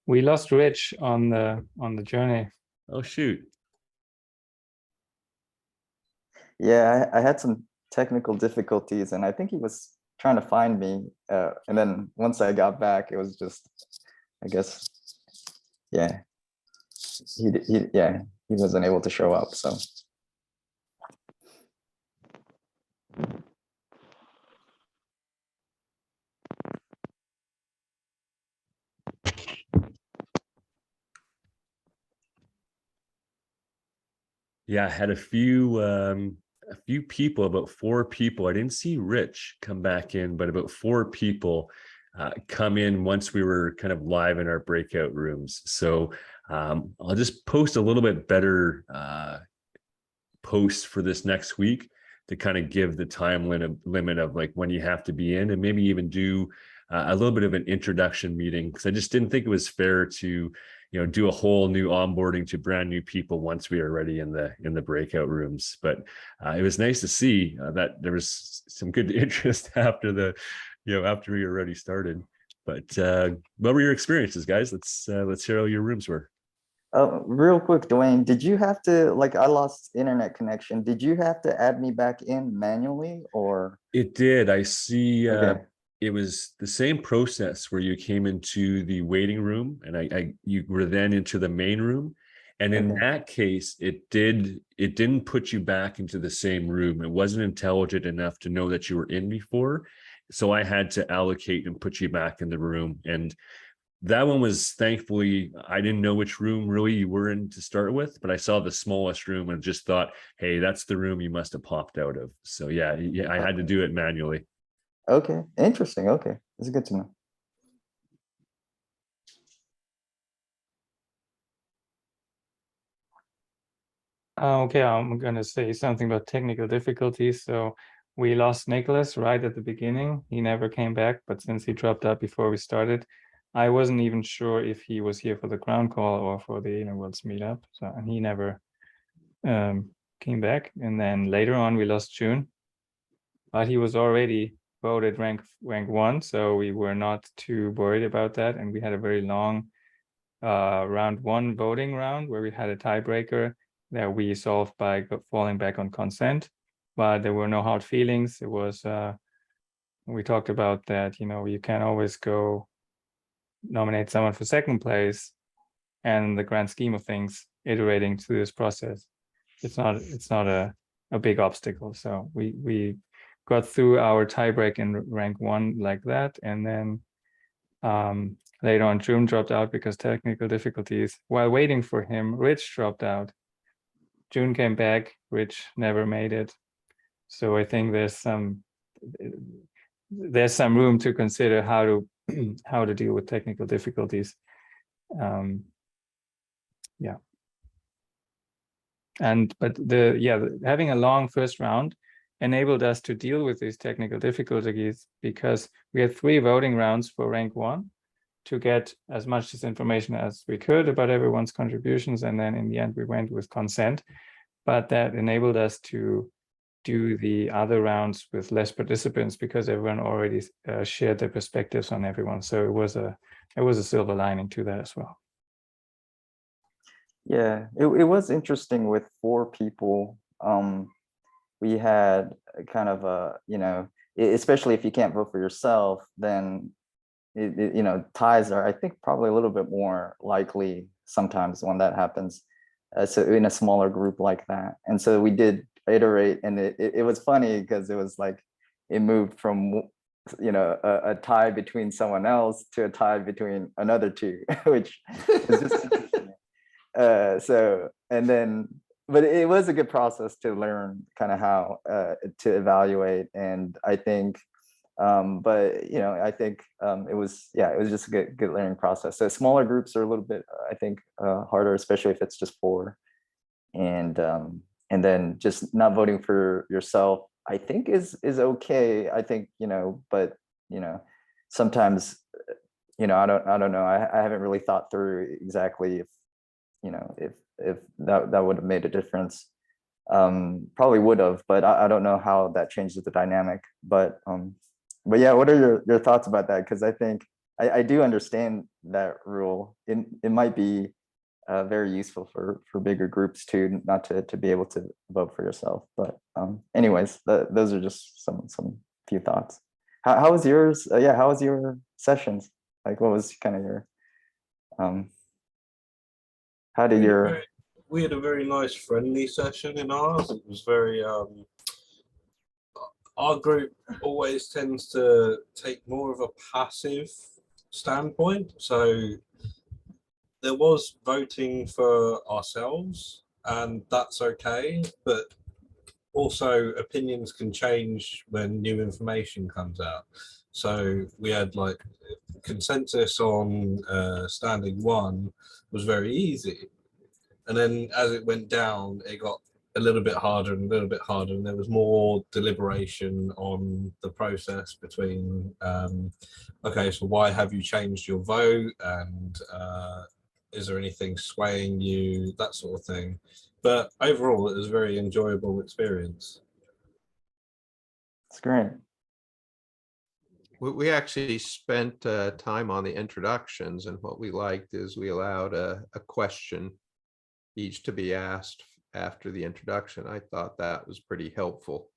D: We lost Rich on the journey.
B: Oh shoot.
I: Yeah, I had some technical difficulties and I think he was trying to find me. And then once I got back, it was just, I guess, yeah, he wasn't able to show up, so.
B: Yeah, I had a few people, about 4 people. I didn't see Rich come back in, but about 4 people come in once we were kind of live in our breakout rooms. So I'll just post a little bit better posts for this next week to kind of give the time limit of like when you have to be in, and maybe even do a little bit of an introduction meeting, because I just didn't think it was fair to, you know, do a whole new onboarding to brand new people once we are already in the breakout rooms. But it was nice to see that there was some good interest after after we already started. But what were your experiences, guys? Let's hear how your rooms were.
I: Real quick, Dwayne, did you have to, like, I lost internet connection. Did you have to add me back in manually or?
B: It did. I see.
I: Okay.
B: It was the same process where you came into the waiting room and you were then into the main room. And in that case, it didn't put you back into the same room. It wasn't intelligent enough to know that you were in before. So I had to allocate and put you back in the room. And that one was, thankfully, I didn't know which room really you were in to start with, but I saw the smallest room and just thought, hey, that's the room you must have popped out of. So yeah, I had to do it manually.
I: Okay, interesting. Okay, it's good to know.
D: Okay, I'm gonna say something about technical difficulties. So we lost Nicholas right at the beginning. He never came back, but since he dropped out before we started, I wasn't even sure if he was here for the KROWN call or for the Inner Worlds meetup. So, and he never came back, and then later on we lost June, but he was already voted rank 1, so we were not too worried about that, and we had a very long round 1 voting round where we had a tiebreaker that we solved by falling back on consent, but there were no hard feelings. It was we talked about that, you know, you can always go nominate someone for 2nd place, and in the grand scheme of things, iterating through this process, it's not a big obstacle. So we got through our tiebreak in rank 1 like that, and then later on June dropped out because technical difficulties. While waiting for him, Rich dropped out. June came back, Rich never made it. So I think there's some room to consider how to deal with technical difficulties. Yeah. But having a long first round enabled us to deal with these technical difficulties because we had 3 voting rounds for rank 1 to get as much information as we could about everyone's contributions, and then in the end we went with consent. But that enabled us to do the other rounds with less participants because everyone already shared their perspectives on everyone. So it was a silver lining to that as well.
I: Yeah, it was interesting with 4 people. We had kind of a, you know, especially if you can't vote for yourself, then you know, ties are, I think, probably a little bit more likely sometimes when that happens. So in a smaller group like that, and so we did iterate, and it was funny because it was like it moved from, you know, a tie between someone else to a tie between another 2, which is just interesting. So, and then, but it was a good process to learn kind of how to evaluate, and I think, but you know, I think it was just a good learning process. So smaller groups are a little bit, I think, harder, especially if it's just 4, and then just not voting for yourself, I think is okay. I think, you know, but you know, sometimes, you know, I don't know. I haven't really thought through exactly if, you know, if that would have made a difference. Probably would have, but I don't know how that changes the dynamic. But yeah, what are your thoughts about that? Because I think I do understand that rule. It might be very useful for bigger groups too, not to be able to vote for yourself. But anyways, those are just some few thoughts. How was yours? Yeah, how was your sessions? Like, what was kind of your how did your
E: we had a very nice friendly session in ours. It was very our group always tends to take more of a passive standpoint, so there was voting for ourselves, and that's okay, but also opinions can change when new information comes out. So we had like consensus on standing 1 was very easy, and then as it went down, it got a little bit harder and a little bit harder, and there was more deliberation on the process between okay, so why have you changed your vote, and is there anything swaying you, that sort of thing. But overall, it was a very enjoyable experience.
I: It's great.
C: We actually spent time on the introductions, and what we liked is we allowed a question each to be asked after the introduction. I thought that was pretty helpful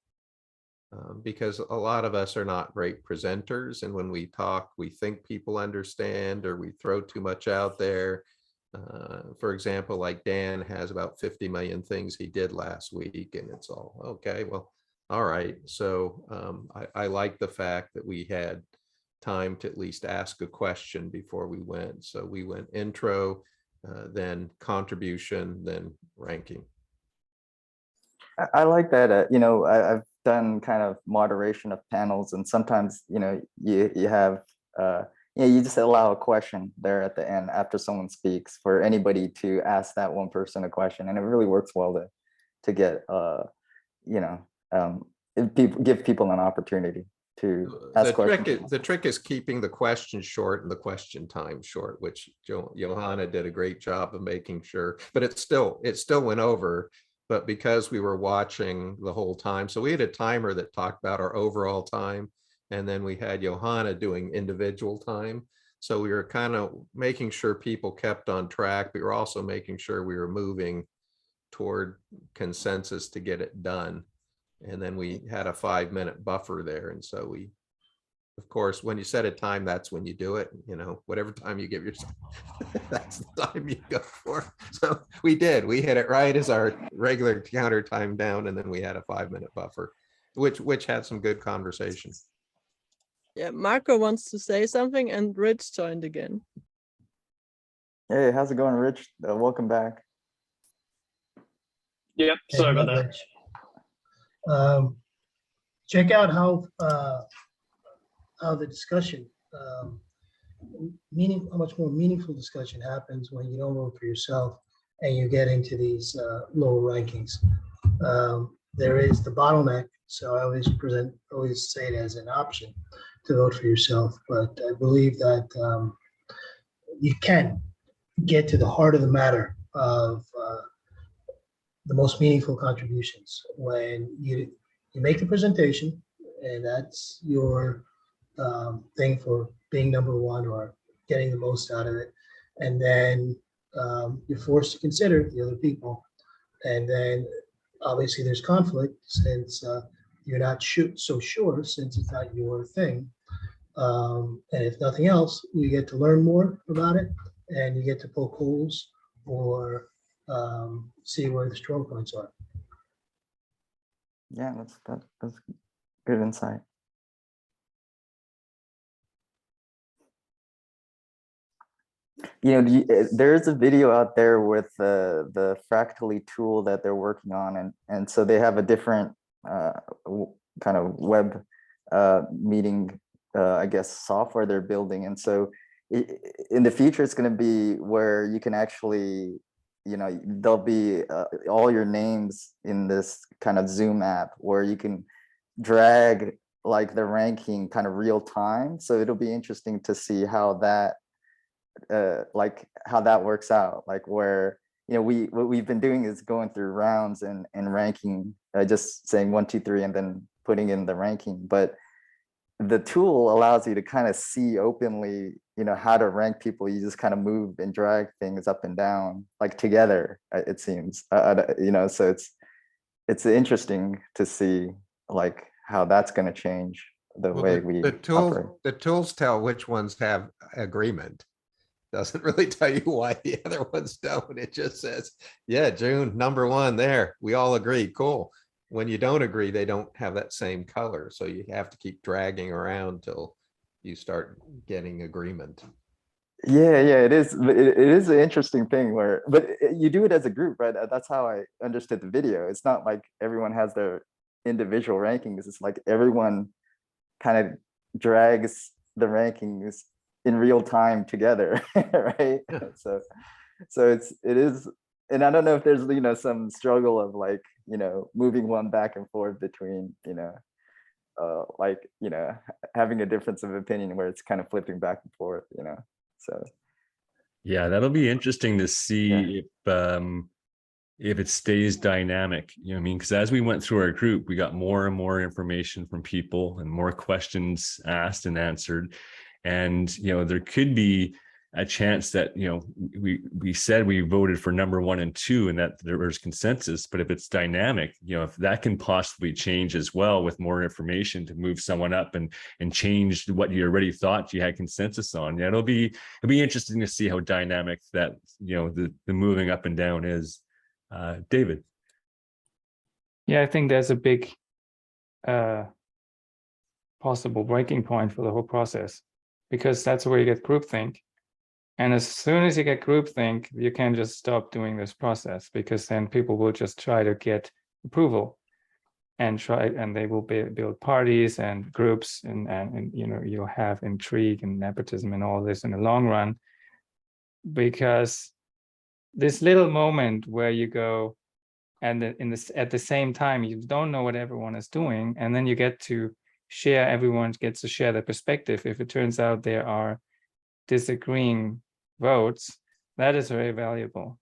C: because a lot of us are not great presenters, and when we talk, we think people understand, or we throw too much out there. For example, like Dan has about 50 million things he did last week, and it's all okay, well, all right. So I like the fact that we had time to at least ask a question before we went. So we went intro, then contribution, then ranking.
I: I like that. You know, I've done kind of moderation of panels, and sometimes, you know, you have you just allow a question there at the end after someone speaks for anybody to ask that one person a question, and it really works well to get you know, give people an opportunity to ask questions.
C: The trick is keeping the question short and the question time short, which Johanna did a great job of making sure, but it still went over. but because we were watching the whole time, so we had a timer that talked about our overall time, and then we had Johanna doing individual time. So we were kind of making sure people kept on track. We were also making sure we were moving toward consensus to get it done. And then we had a 5-minute buffer there. And so we, of course, when you set a time, that's when you do it, you know, whatever time you give yourself, that's the time you go for. So we hit it right as our regular counter time down. And then we had a 5-minute buffer, which had some good conversation.
J: Yeah, Marco wants to say something and Rich joined again.
I: Hey, how's it going, Rich? Welcome back.
K: Yep, sorry about that.
H: Rich. Check out how the discussion, how much more meaningful discussion happens when you don't vote for yourself and you get into these lower rankings. There is the bottleneck, so I always say it as an option to vote for yourself, but I believe that you can get to the heart of the matter of the most meaningful contributions when you make the presentation, and that's your thing for being number one or getting the most out of it. And then you're forced to consider the other people. And then obviously there's conflict since you're not so sure, since it's not your thing. And if nothing else, you get to learn more about it and you get to poke holes or see where the strong points are.
I: Yeah, that's good insight. You know, there's a video out there with the Fractally tool that they're working on, and so they have a different kind of web meeting, I guess, software they're building. And so in the future, it's going to be where you can actually, you know, there'll be all your names in this kind of Zoom app where you can drag like the ranking kind of real time. So it'll be interesting to see how that how that works out, like where, you know, what we've been doing is going through rounds and ranking, just saying 1, 2, 3 and then putting in the ranking. But the tool allows you to kind of see openly, you know, how to rank people. You just kind of move and drag things up and down like together, it seems, you know, so it's interesting to see like how that's going to change the way we operate.
C: The tools tell which ones have agreement. Doesn't really tell you why the other ones don't. It just says, yeah, June, number 1 there. We all agree. Cool. When you don't agree, they don't have that same color. So you have to keep dragging around till you start getting agreement.
I: Yeah, it is. It is an interesting thing but you do it as a group, right? That's how I understood the video. It's not like everyone has their individual rankings. It's like everyone kind of drags the rankings in real time together, right? So it is, and I don't know if there's, you know, some struggle of like, you know, moving one back and forth between, you know, like, you know, having a difference of opinion where it's kind of flipping back and forth, you know. So
B: yeah, that'll be interesting to see if it stays dynamic, you know what I mean? Because as we went through our group, we got more and more information from people and more questions asked and answered. And, you know, there could be a chance that, you know, we said we voted for number 1 and 2 and that there was consensus, but if it's dynamic, you know, if that can possibly change as well with more information to move someone up and change what you already thought you had consensus on. Yeah, it'll be interesting to see how dynamic that, you know, the moving up and down is. David.
D: Yeah, I think there's a big possible breaking point for the whole process, because that's where you get groupthink. And as soon as you get groupthink, you can't just stop doing this process, because then people will just try to get approval and they will build parties and groups and you know, you'll have intrigue and nepotism and all this in the long run. Because this little moment where you go and at the same time, you don't know what everyone is doing, and then you get to share, everyone gets to share their perspective. If it turns out there are disagreeing votes, that is very valuable.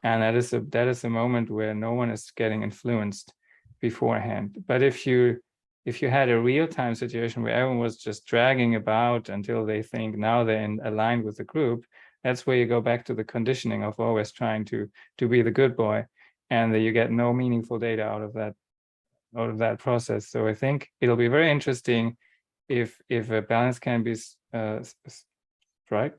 D: And that is a moment where no one is getting influenced beforehand. But if you had a real-time situation where everyone was just dragging about until they think now they're aligned with the group, that's where you go back to the conditioning of always trying to be the good boy, and that you get no meaningful data out of that process. So I think it'll be very interesting if a balance can be stricken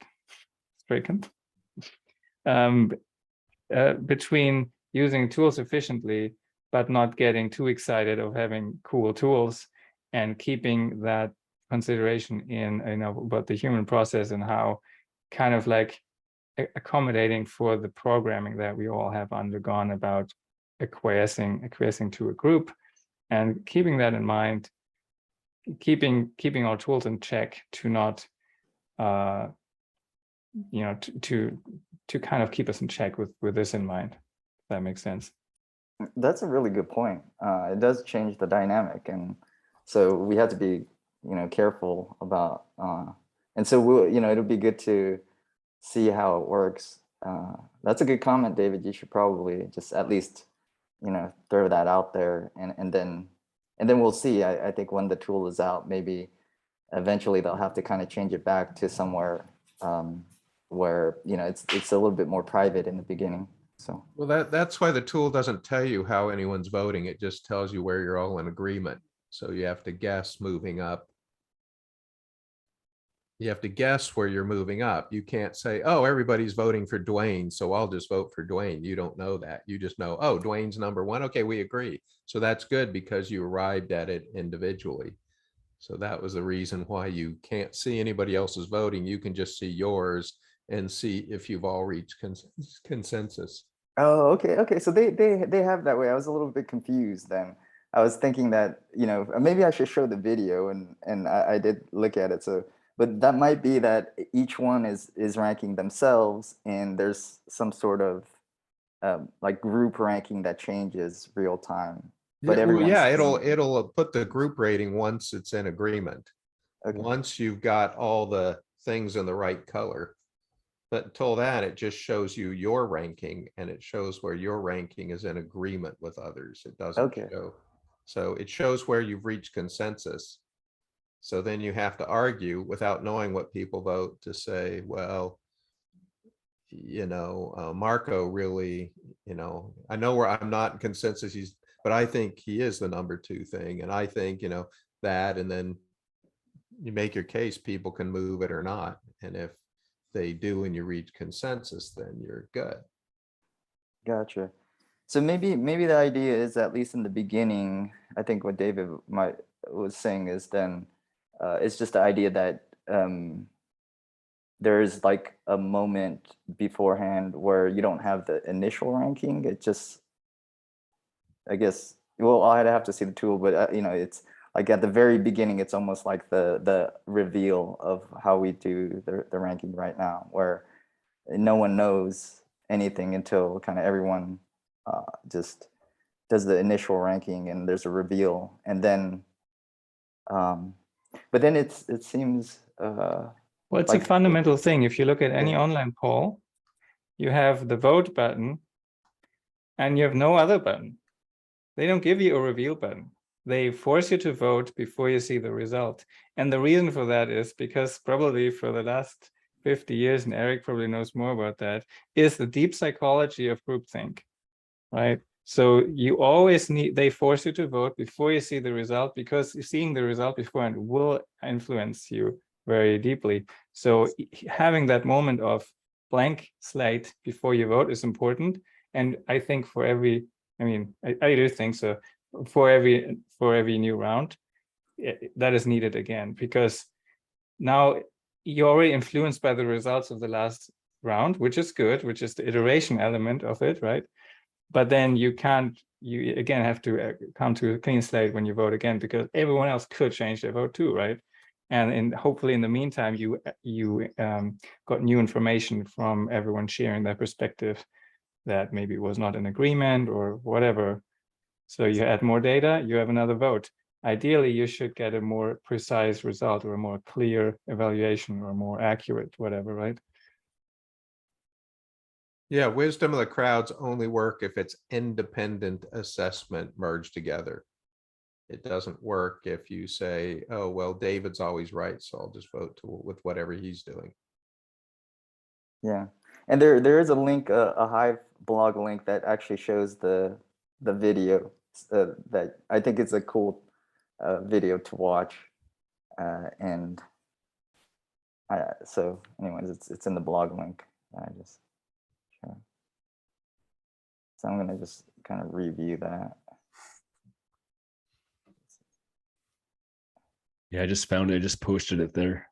D: between using tools efficiently but not getting too excited of having cool tools, and keeping that consideration in, about the human process and how kind of like accommodating for the programming that we all have undergone about acquiescing to a group, and keeping that in mind, keeping our tools in check to not to kind of keep us in check with this in mind, if that makes sense.
I: That's a really good point. It does change the dynamic, and so we have to be, careful about. And so we'll, it'll be good to see how it works. That's a good comment, David. You should probably just at least, throw that out there, and then we'll see. I think when the tool is out, maybe eventually they'll have to kind of change it back to somewhere where it's a little bit more private in the beginning. So
C: Well, that's why the tool doesn't tell you how anyone's voting. It just tells you where you're all in agreement. So you have to guess moving up. You have to guess where you're moving up. You can't say, oh, everybody's voting for Dwayne, so I'll just vote for Dwayne. You don't know that. You just know, oh, Dwayne's number one. Okay, we agree. So that's good because you arrived at it individually. So that was the reason why you can't see anybody else's voting. You can just see yours and see if you've all reached consensus.
I: Oh, okay. So they have that way. I was a little bit confused then. I was thinking that, maybe I should show the video, and I did look at it. So, but that might be that each one is ranking themselves, and there's some sort of like group ranking that changes real time. But
C: it'll put the group rating once it's in agreement.
I: Okay.
C: Once you've got all the things in the right color. But until that, it just shows you your ranking, and it shows where your ranking is in agreement with others. It doesn't show. So it shows where you've reached consensus. So then you have to argue without knowing what people vote to say, well, Marco really, I know where I'm not in consensus, but I think he is the number two thing. And I think, that, and then you make your case, people can move it or not. And if they do and you reach consensus, then you're good.
I: Gotcha. So maybe the idea is, at least in the beginning, I think what David was saying is then it's just the idea that there's like a moment beforehand where you don't have the initial ranking. It just, I guess, well, I'd have to see the tool, but it's like at the very beginning, it's almost like the reveal of how we do the ranking right now, where no one knows anything until kind of everyone just does the initial ranking, and there's a reveal, and then but then it seems
D: well, it's like a fundamental thing. If you look at any online poll, you have the vote button and you have no other button. They don't give you a reveal button. They force you to vote before you see the result. And the reason for that is because probably for the last 50 years, and Eric probably knows more about that, is the deep psychology of groupthink, right? So you always they force you to vote before you see the result, because seeing the result beforehand will influence you very deeply. So having that moment of blank slate before you vote is important. And I think for every, I do think so, for every new round, that is needed again, because now you're already influenced by the results of the last round, which is good, which is the iteration element of it, right? But then you again have to come to a clean slate when you vote again, because everyone else could change their vote too, right? And hopefully in the meantime, you got new information from everyone sharing their perspective that maybe was not in agreement or whatever. So you add more data, you have another vote. Ideally, you should get a more precise result, or a more clear evaluation, or more accurate, whatever, right?
C: Yeah, wisdom of the crowds only work if it's independent assessment merged together. It doesn't work if you say, oh, well, David's always right, so I'll just vote with whatever he's doing.
I: Yeah, and there is a link, a Hive blog link that actually shows the video that I think it's a cool video to watch, and so anyways, it's in the blog link. I just sure. So I'm gonna just kind of review that.
B: Yeah, I just found it. I just posted it there.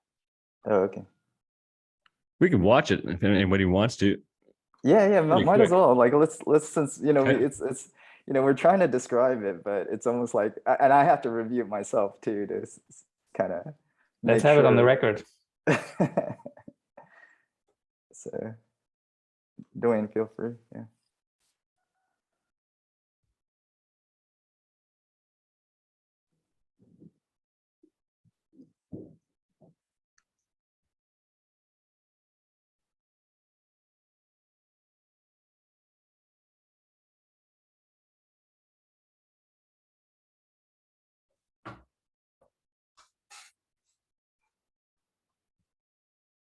I: Oh, okay.
B: We can watch it if anybody wants to.
I: Yeah,
B: Pretty
I: might as
B: quick.
I: well. Like let's since
B: Okay.
I: it's we're trying to describe it, but it's almost like, and I have to review it myself too to kind of.
D: Let's have it on the record.
I: So, Dwayne, feel free. Yeah.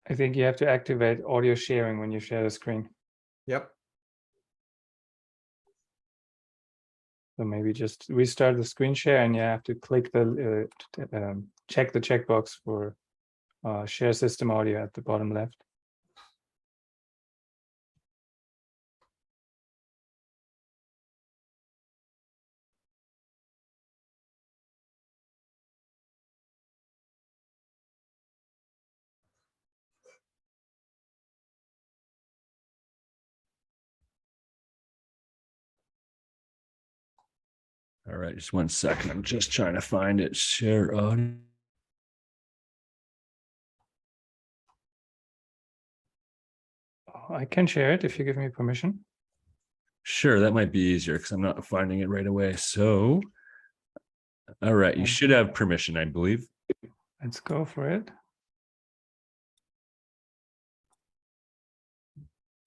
D: I think you have to activate audio sharing when you share the screen.
C: Yep.
D: So maybe just restart the screen share, and you have to click the check the checkbox for share system audio at the bottom left.
B: All right, just 1 second. I'm just trying to find it. Share audio.
D: I can share it if you give me permission.
B: Sure, that might be easier because I'm not finding it right away. So, all right, you should have permission, I believe.
D: Let's go for it.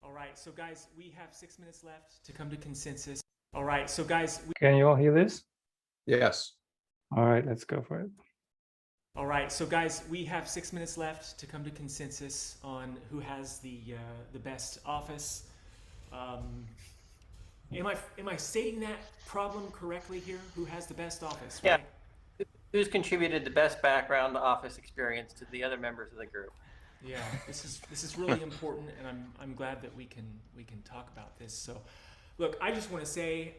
K: All right, so guys, we have 6 minutes left to come to consensus. All right, so guys,
D: Can you all hear this?
C: Yes.
D: All right, let's go for it.
K: all right, so guys, we have 6 minutes left to come to consensus on who has the best office. Am I stating that problem correctly here? Who has the best office?
L: Yeah.
K: Right?
L: Who's contributed the best background to office experience to the other members of the group?
K: Yeah, this is really important, and I'm glad that we can talk about this. So, look, I just want to say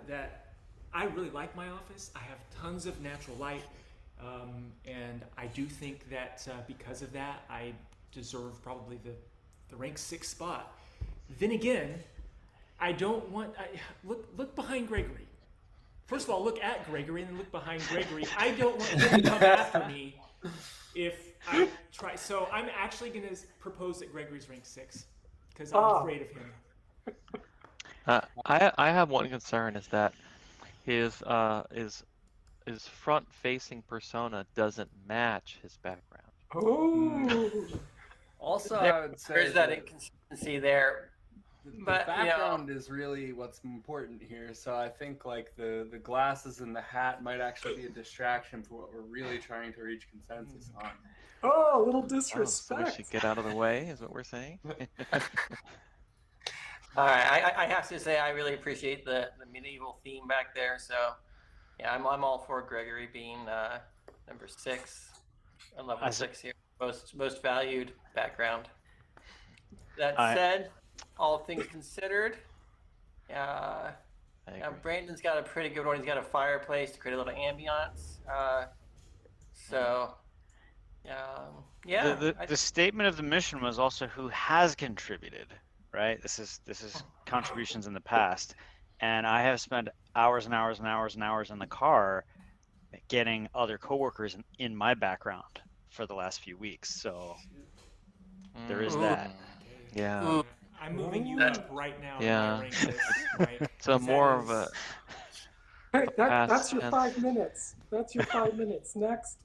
K: that I really like my office. I have tons of natural light, and I do think that because of that, I deserve probably the rank 6 spot. Then again, I don't want. Look behind Gregory. First of all, look at Gregory and then look behind Gregory. I don't want him to come after me if I try. So I'm actually going to propose that Gregory's rank 6 because I'm afraid of him.
M: I have one concern, is that his front-facing persona doesn't match his background.
N: Oh. Also, I would say
L: There's that inconsistency there.
N: the
L: But, you know-
N: background is really what's important here. So I think like the glasses and the hat might actually be a distraction for what we're really trying to reach consensus on.
M: Oh, a little disrespect. So we should get out of the way, is what we're saying.
L: All right, I have to say I really appreciate the medieval theme back there. So yeah, I'm all for Gregory being number 6, level 6 here, most valued background. That said, all things considered, Brandon's got a pretty good one. He's got a fireplace to create a little ambiance. Yeah.
O: The statement of the mission was also who has contributed, right? This is contributions in the past, and I have spent hours and hours and hours and hours in the car getting other coworkers in my background for the last few weeks. So there is that.
M: Yeah.
K: I'm moving you up right now.
M: Yeah.
K: In my rank list, right?
M: So more of a.
P: Hey, that's
M: past
P: your
M: tense.
P: 5 minutes. That's your 5 minutes. Next.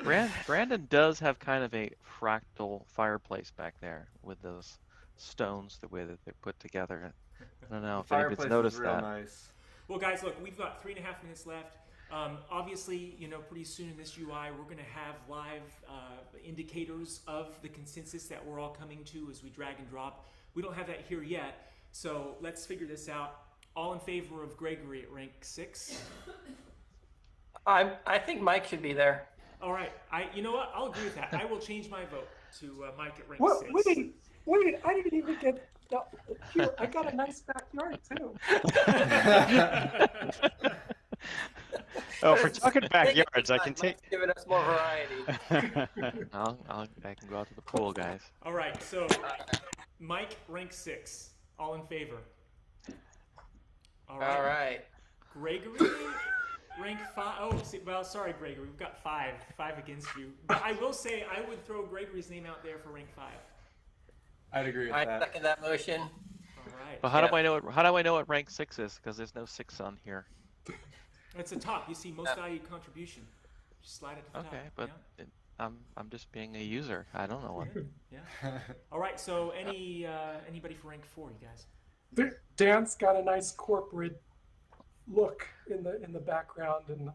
M: Brandon does have kind of a fractal fireplace back there with those stones, the way that they're put together. I don't know if anybody's
N: Fireplace is
M: noticed
N: real
M: that.
N: nice.
K: Well, guys, look, we've got 3.5 minutes left. Obviously, you know, pretty soon in this UI, we're going to have live indicators of the consensus that we're all coming to as we drag and drop. We don't have that here yet, so let's figure this out. All in favor of Gregory at rank 6?
L: I think Mike should be there.
K: All right, you know what? I'll agree with that. I will change my vote to Mike at rank
P: What?
K: 6.
P: Wait! I didn't even get. No, here, I got a nice backyard too.
O: Oh, if we're talking backyards, I can take.
L: Mike's giving us more variety.
M: I can go out to the pool, guys.
K: All right, so Mike, rank 6. All in favor?
L: All right.
K: Gregory, rank 5. Oh, see, well, sorry, Gregory. We've got 5 against you. But I will say I would throw Gregory's name out there for rank 5.
N: I'd agree with
L: I
N: that.
L: second that motion.
K: All right.
M: But how do I know? How do I know what rank 6 is? Because there's no 6 on here.
K: It's the top. You see most valued contribution. Just slide it to the top.
M: Okay, but I'm just being a user. I don't know what.
K: Yeah. All right. So anybody for rank 4, you guys?
P: Dan's got a nice corporate look in the background, and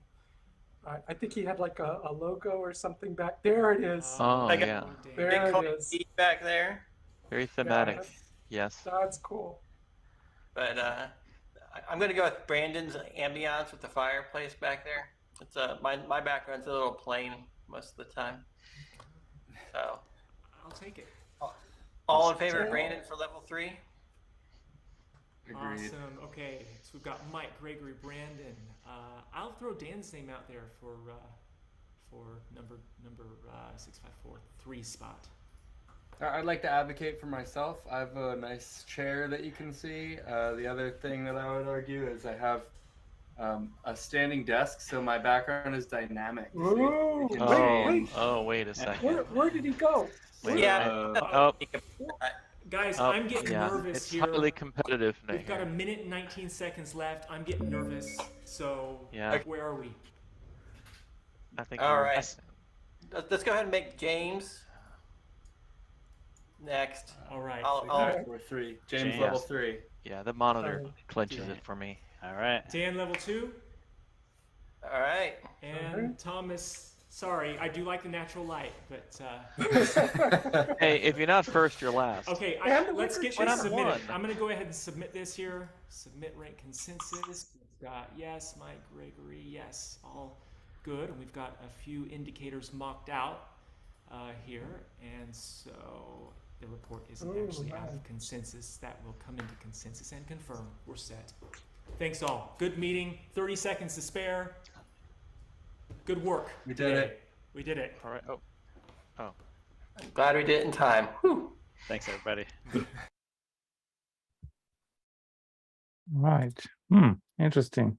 P: I think he had like a logo or something back there. It is.
M: Oh yeah.
P: There it is.
L: Back there.
M: Very thematic. Yes.
P: That's cool.
L: But I'm gonna go with Brandon's ambiance with the fireplace back there. It's my background's a little plain most of the time. So
K: I'll take it.
L: All in favor of Brandon for level 3?
N: Agreed.
K: Awesome. Okay, so we've got Mike, Gregory, Brandon. I'll throw Dan's name out there for number 654 3 spot.
N: I'd like to advocate for myself. I have a nice chair that you can see. The other thing that I would argue is I have a standing desk, so my background is dynamic.
P: Ooh,
N: So
M: Oh, wait a second.
P: Where did he go?
M: Wait,
K: Guys, I'm getting nervous
M: it's
K: here.
M: highly competitive.
K: We've got 1 minute and 19 seconds left. I'm getting nervous. So where are we?
M: I think.
L: All right. Let's go ahead and make James next.
K: All right.
N: We're 3. James level 3.
M: Yeah, the monitor clinches it for me. All right.
K: Dan level 2.
L: All right.
K: And Thomas. Sorry, I do like the natural light, but.
M: Hey, if you're not first, you're last.
K: Okay, let's get this submitted. I'm going to go ahead and submit this here. Submit rank consensus. We've got yes, Mike, Gregory, yes, all good. And we've got a few indicators mocked out here. And so the report isn't actually out of consensus. That will come into consensus and confirm we're set. Thanks all. Good meeting. 30 seconds to spare. Good work.
N: We did it.
K: We did it.
M: All right. Oh.
L: I'm glad we did it in time. Whew.
O: Thanks, everybody.
D: Right. Interesting.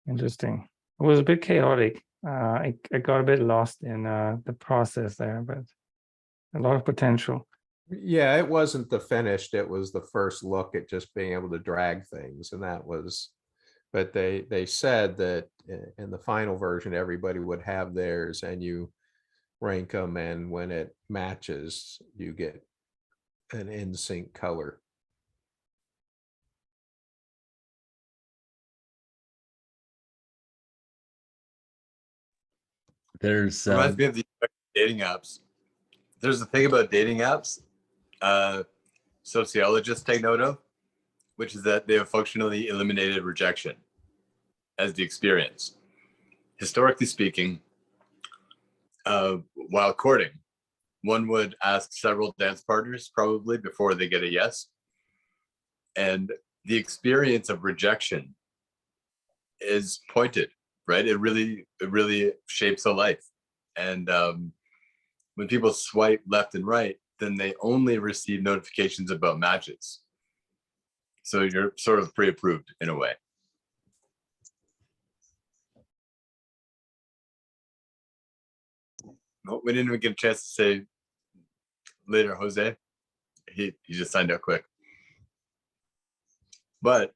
D: Interesting. It was a bit chaotic. I got a bit lost in the process there, but a lot of potential.
C: Yeah, it wasn't the finished, it was the first look at just being able to drag things, and that was, but they said that in the final version everybody would have theirs and you rank them, and when it matches you get an in sync color.
B: There's
G: reminds me of the dating apps. There's a thing about dating apps sociologists take note of, which is that they have functionally eliminated rejection as the experience. Historically speaking, while courting, one would ask several dance partners probably before they get a yes. And the experience of rejection is pointed, right? It really shapes a life. And when people swipe left and right, then they only receive notifications about matches. So you're sort of pre-approved in a way. Oh, we didn't even get a chance to say later, Jose. He just signed up quick. But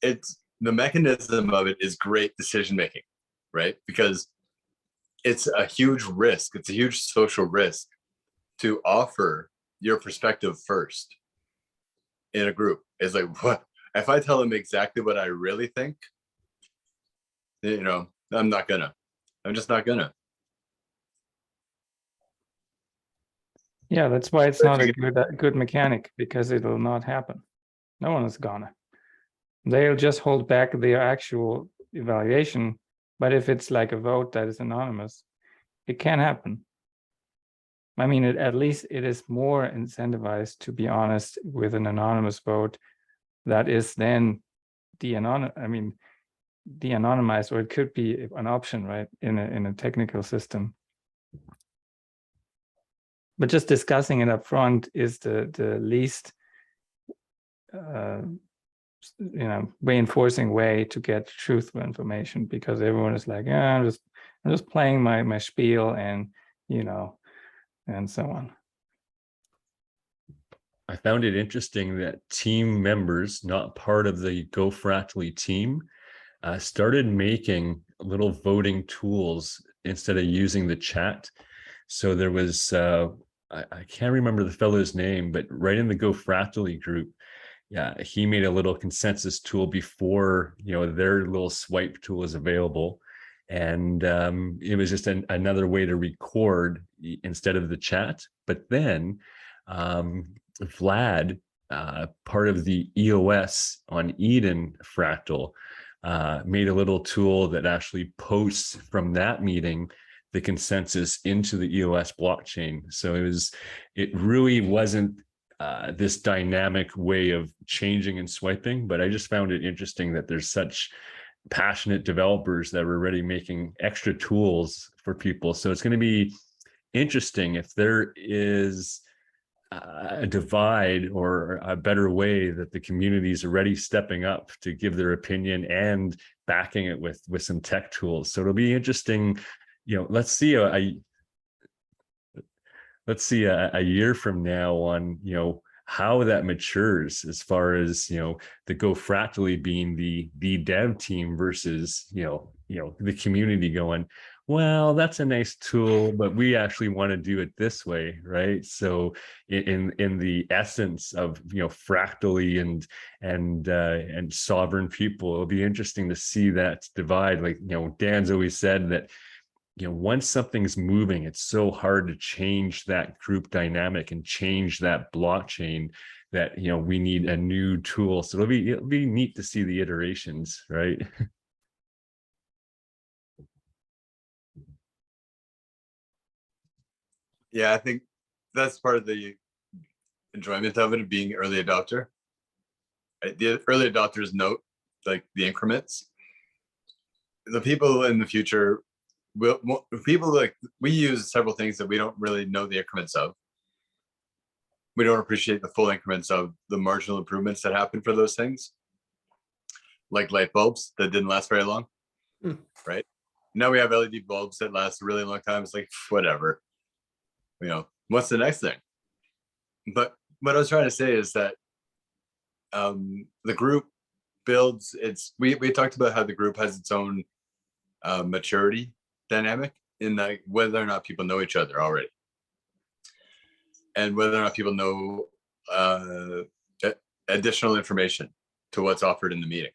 G: it's the mechanism of it is great decision making. right? Because it's a huge risk. It's a huge social risk to offer your perspective first in a group. It's like, what if I tell them exactly what I really think? You know, I'm just not gonna.
D: Yeah, that's why it's not a good mechanic, because it'll not happen. No one is gonna. They'll just hold back their actual evaluation. But if it's like a vote that is anonymous, it can happen. I mean, at least it is more incentivized to be honest with an anonymous vote that is then de-anonymized, or it could be an option, right, in a technical system. But just discussing it up front is the least, reinforcing way to get truthful information, because everyone is like, yeah, I'm just playing my spiel, and and so on.
B: I found it interesting that team members, not part of the Go Ƒractal team, started making little voting tools instead of using the chat. So there was, I can't remember the fellow's name, but right in the Go Ƒractal group, yeah, he made a little consensus tool before, their little swipe tool is available. And it was just another way to record instead of the chat. But then Vlad, part of the EOS on Eden Fractal, made a little tool that actually posts from that meeting the consensus into the EOS blockchain. So it really wasn't this dynamic way of changing and swiping, but I just found it interesting that there's such passionate developers that were already making extra tools for people. So it's going to be interesting if there is a divide or a better way that the community is already stepping up to give their opinion and backing it with some tech tools. So it'll be interesting. Let's see a year from now on how that matures, as far as the Go Ƒractal being the dev team versus the community going, well, that's a nice tool, but we actually want to do it this way, right? So in the essence of Ƒractal and sovereign people, it'll be interesting to see that divide. Like Dan's always said that once something's moving, it's so hard to change that group dynamic and change that blockchain that we need a new tool. So it'll be neat to see the iterations, right?
G: Yeah, I think that's part of the enjoyment of it, being early adopter. The early adopters note like the increments. The people in the future we use several things that we don't really know the increments of. We don't appreciate the full increments of the marginal improvements that happen for those things, like light bulbs that didn't last very long. Right now we have LED bulbs that last a really long time. It's like, whatever, what's the next thing? But what I was trying to say is that the group builds we talked about how the group has its own maturity dynamic in that whether or not people know each other already, and whether or not people know additional information to what's offered in the meeting.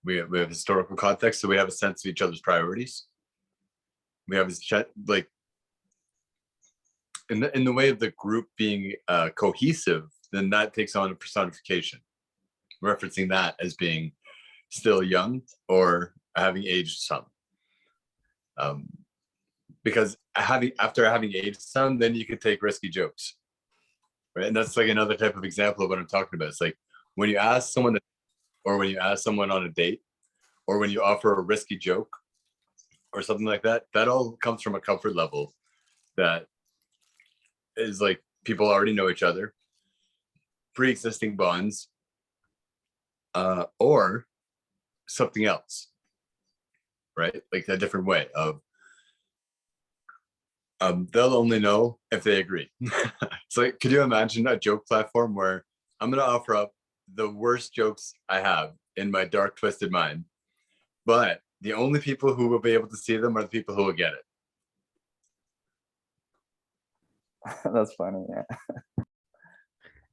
G: We have historical context, so we have a sense of each other's priorities. We have this chat, like in the way of the group being cohesive, then that takes on a personification, referencing that as being still young or having aged some. Because after having aged some, then you could take risky jokes, right? And that's like another type of example of what I'm talking about. It's like when you ask someone or when you ask someone on a date, or when you offer a risky joke or something like that, that all comes from a comfort level that is like people already know each other, pre-existing bonds, or something else, right? Like a different way of they'll only know if they agree. It's like, could you imagine a joke platform where I'm going to offer up the worst jokes I have in my dark, twisted mind, but the only people who will be able to see them are the people who will get it.
I: That's funny. Yeah.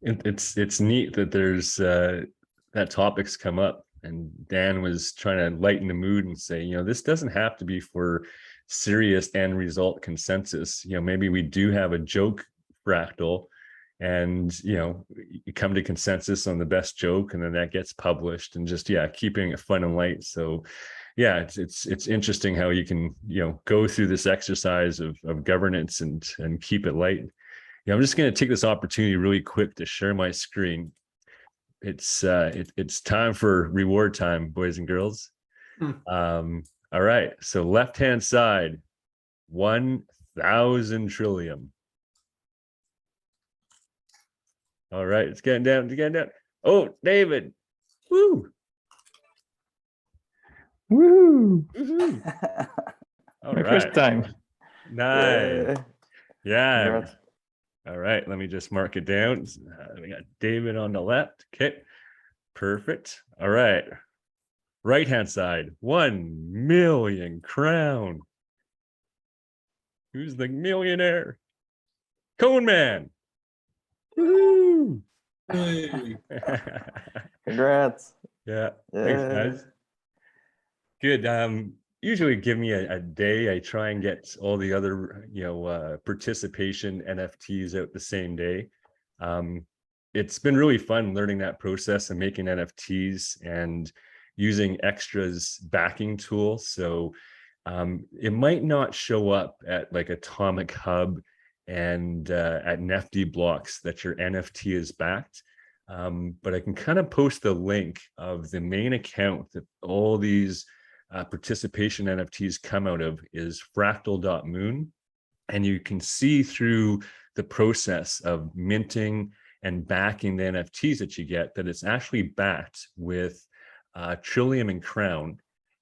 B: It's neat that there's that topics come up, and Dan was trying to lighten the mood and say, you know, this doesn't have to be for serious end result consensus. You know, maybe we do have a joke fractal, and you know, you come to consensus on the best joke, and then that gets published, and just keeping it fun and light. So yeah, it's interesting how you can, you know, go through this exercise of governance and keep it light. Yeah, I'm just going to take this opportunity really quick to share my screen. It's time for reward time, boys and girls. All right, so left-hand side, 1,000 trillium. All right, it's getting down, Oh, David, woo.
D: Woo!
B: All
D: My
B: right.
D: first time.
B: Nice. Yeah.
I: Congrats.
B: All right, let me just mark it down. We got David on the left. Okay, perfect. All right, right-hand side, 1 million KROWN. Who's the millionaire? KROWN Man. Woo!
I: Congrats.
B: Yeah, thanks, guys. Good. Usually give me a day. I try and get all the other, you know, participation NFTs out the same day. It's been really fun learning that process and making NFTs and using Extra's backing tool. So it might not show up at like Atomic Hub and at Nifty Blocks that your NFT is backed. But I can kind of post the link of the main account that all these participation NFTs come out of is ƒractal.moon. And you can see through the process of minting and backing the NFTs that you get that it's actually backed with Trillium and KROWN.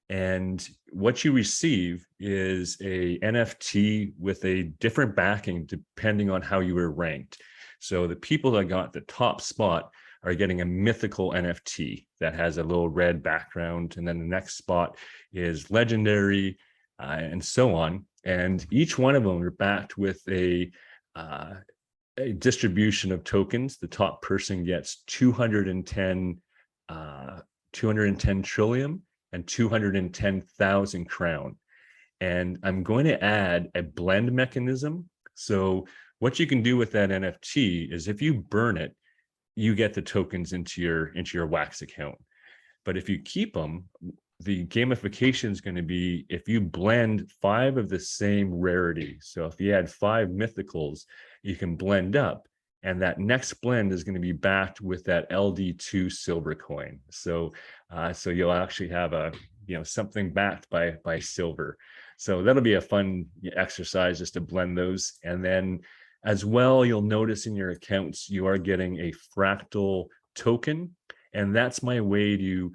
B: And what you receive is a NFT with a different backing depending on how you were ranked. So the people that got the top spot are getting a mythical NFT that has a little red background. And then the next spot is legendary and so on. And each one of them are backed with a distribution of tokens. The top person gets 210 trillium and 210,000 KROWN. And I'm going to add a blend mechanism. So what you can do with that NFT is if you burn it, you get the tokens into your Wax account. But if you keep them, the gamification is going to be if you blend 5 of the same rarity. So if you add 5 mythicals, you can blend up, and that next blend is going to be backed with that LD2 silver coin. So so you'll actually have a, you know, something backed by silver. So that'll be a fun exercise just to blend those. And then as well, you'll notice in your accounts, you are getting a fractal token. And that's my way to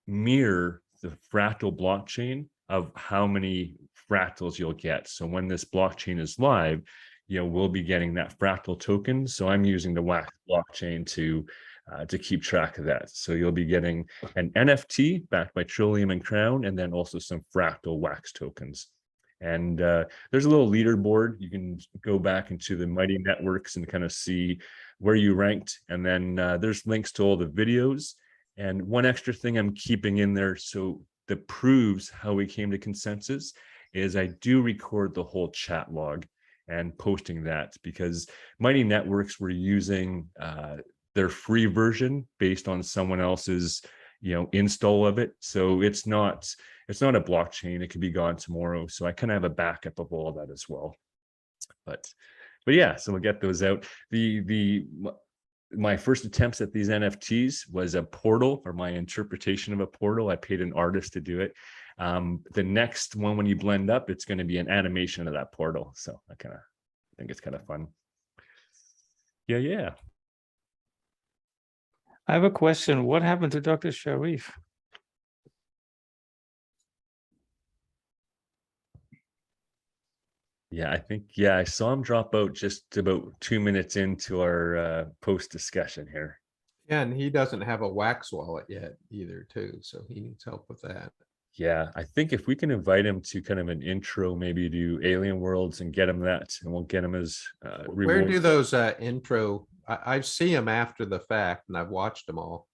B: mirror the fractal blockchain of how many fractals you'll get. So when this blockchain is live, you know, we'll be getting that fractal token. So I'm using the Wax blockchain to keep track of that. So you'll be getting an NFT backed by Trillium and KROWN, and then also some fractal Wax tokens. And there's a little leaderboard. You can go back into the Mighty Networks and kind of see where you ranked. And then there's links to all the videos. And one extra thing I'm keeping in there, so that proves how we came to consensus, is I do record the whole chat log and posting that, because Mighty Networks were using their free version based on someone else's, you know, install of it. So it's not a blockchain. It could be gone tomorrow. So I kind of have a backup of all that as well. But yeah, so we'll get those out. My first attempts at these NFTs was a portal, or my interpretation of a portal. I paid an artist to do it. The next one, when you blend up, it's going to be an animation of that portal. So I think it's kind of fun. Yeah.
D: I have a question. What happened to Dr. Sharif?
B: Yeah, I saw him drop out just about 2 minutes into our post discussion here.
C: Yeah, and he doesn't have a Wax wallet yet either, too. So he needs help with that.
B: Yeah, I think if we can invite him to kind of an intro, maybe to Alien Worlds, and get him that, and we'll get him his
C: Where do
B: rewards.
C: those intro? I see them after the fact, and I've watched them all.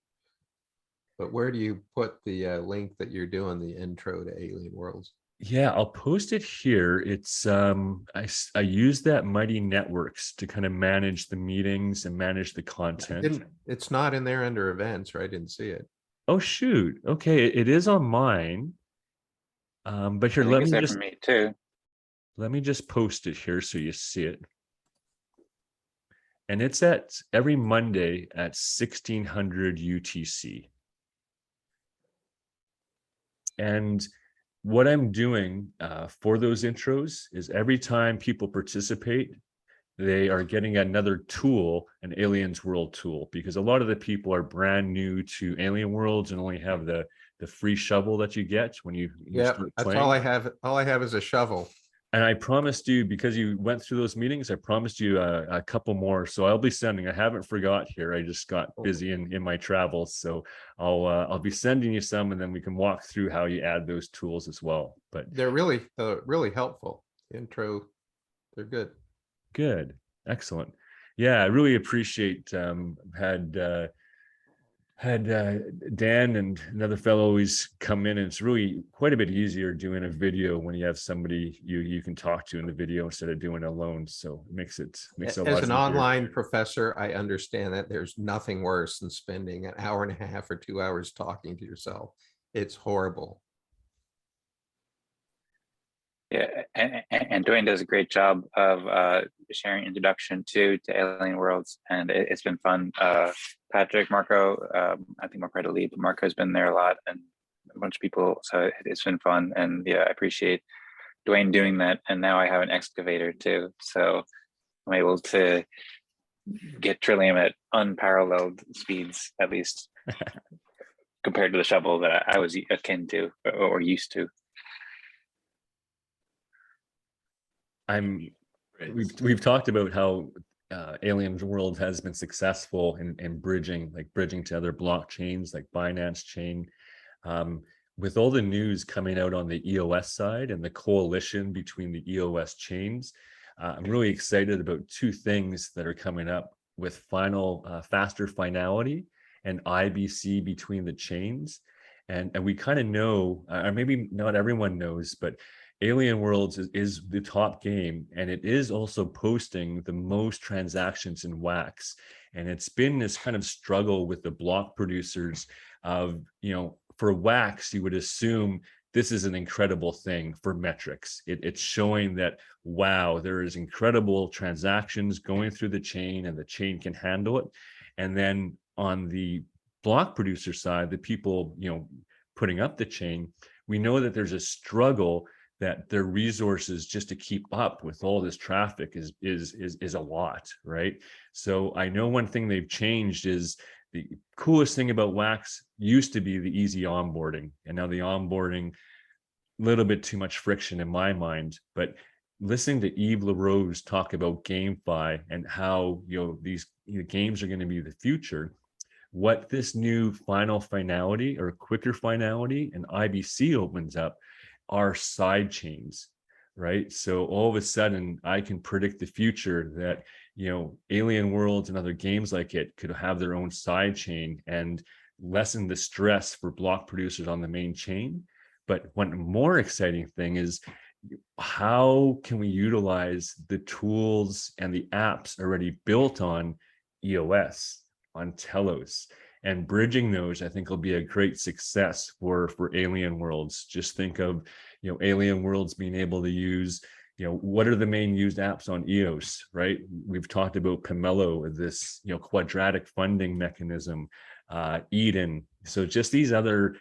C: But where do you put the link that you're doing the intro to Alien Worlds?
B: Yeah, I'll post it here. It's I use that Mighty Networks to kind of manage the meetings and manage the content.
C: It's not in there under events, right? I didn't see it.
B: Oh shoot. Okay, it is on mine. But here,
A: I think it's there for me too.
B: Let me just post it here so you see it. And it's at every Monday at 1600 UTC. And what I'm doing for those intros is every time people participate, they are getting another tool, an Aliens World tool, because a lot of the people are brand new to Alien Worlds and only have the free shovel that you get when you start
C: that's
B: playing.
C: all I have. All I have is a shovel.
B: And I promised you, because you went through those meetings, I promised you a couple more. So I'll be sending. I haven't forgot here. I just got busy in my travels. So I'll be sending you some, and then we can walk through how you add those tools as well. But
C: they're really helpful. Intro, they're good.
B: Good, excellent. Yeah, I really appreciate had Dan and another fellow always come in, and it's really quite a bit easier doing a video when you have somebody you can talk to in the video instead of doing it alone. So it makes it a lot
C: As an
B: easier.
C: online professor, I understand that there's nothing worse than spending an hour and a half or 2 hours talking to yourself. It's horrible.
A: Yeah, and Dwayne does a great job of sharing introduction to Alien Worlds, and it's been fun. Patrick, Marco, I think Marco had to leave, but Marco's been there a lot, and a bunch of people, so it's been fun. And yeah, I appreciate Dwayne doing that. And now I have an excavator too, so I'm able to get Trillium at unparalleled speeds, at least compared to the shovel that I was akin to or used to.
B: We've talked about how Alien World has been successful in bridging to other blockchains like Binance Chain. With all the news coming out on the EOS side and the coalition between the EOS chains, I'm really excited about two things that are coming up with faster finality and IBC between the chains. And we kind of know, or maybe not everyone knows, but Alien Worlds is the top game, and it is also posting the most transactions in Wax. And it's been this kind of struggle with the block producers of, for Wax, you would assume this is an incredible thing for metrics. It's showing that, wow, there is incredible transactions going through the chain and the chain can handle it. And then on the block producer side, the people, putting up the chain, we know that there's a struggle that their resources just to keep up with all this traffic is a lot, right? So I know one thing they've changed is the coolest thing about Wax used to be the easy onboarding, and now the onboarding, a little bit too much friction in my mind. But listening to Yves LaRose talk about GameFi and how these games are going to be the future, what this new final finality or quicker finality and IBC opens up are side chains, right? So all of a sudden I can predict the future that, Alien Worlds and other games like it could have their own side chain and lessen the stress for block producers on the main chain. But one more exciting thing is, how can we utilize the tools and the apps already built on EOS, on Telos, and bridging those, I think, will be a great success for Alien Worlds. Just think of, Alien Worlds being able to use, what are the main used apps on EOS, right? We've talked about Pomelo, this, quadratic funding mechanism, Eden. So just these other,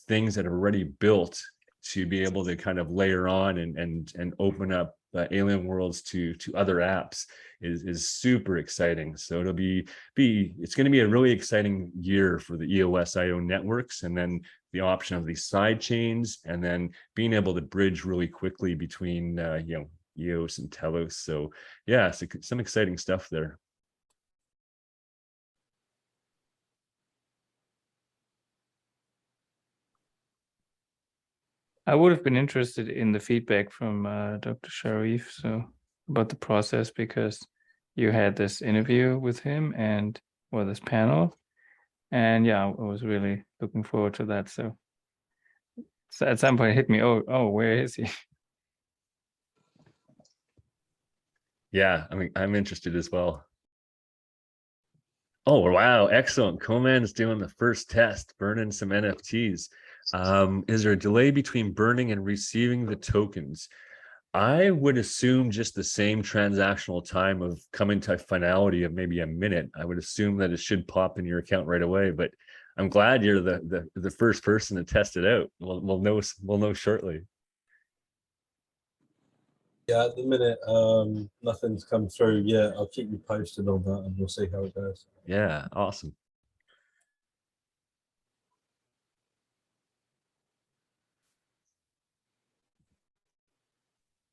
B: things that are already built to be able to kind of layer on and open up Alien Worlds to other apps is super exciting. So it'll it's going to be a really exciting year for the EOS.io networks, and then the option of these side chains, and then being able to bridge really quickly between EOS and Telos. So yeah, some exciting stuff there.
D: I would have been interested in the feedback from Dr. Sharif, so about the process, because you had this interview with him and well, this panel, and yeah, I was really looking forward to that. So at some point, it hit me. Oh, where is he?
B: Yeah, I mean, I'm interested as well. Oh, wow. Excellent. Coleman's doing the first test, burning some NFTs. Is there a delay between burning and receiving the tokens? I would assume just the same transactional time of coming to finality of maybe a minute. I would assume that it should pop in your account right away, but I'm glad you're the first person to test it out. We'll know shortly.
E: Yeah, at the minute, nothing's come through yet. I'll keep you posted on that and we'll see how it goes.
B: Yeah, awesome.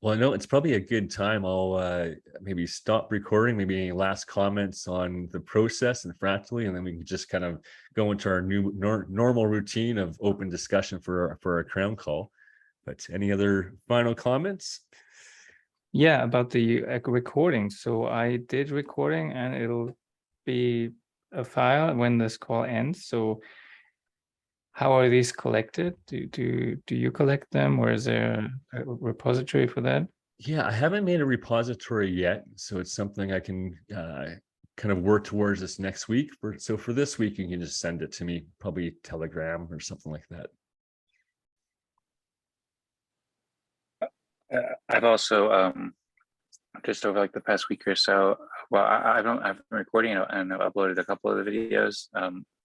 B: Well, I know it's probably a good time. I'll maybe stop recording, maybe any last comments on the process and Fractally, and then we can just kind of go into our new normal routine of open discussion for our KROWN call. But any other final comments?
D: Yeah, about the recording. So I did recording, and it'll be a file when this call ends. So how are these collected? Do you collect them, or is there a repository for that?
B: Yeah, I haven't made a repository yet, so it's something I can kind of work towards this next week. So for this week, you can just send it to me, probably Telegram or something like that.
A: I've also just over like the past week or so, well, I've been recording and I've uploaded a couple of the videos,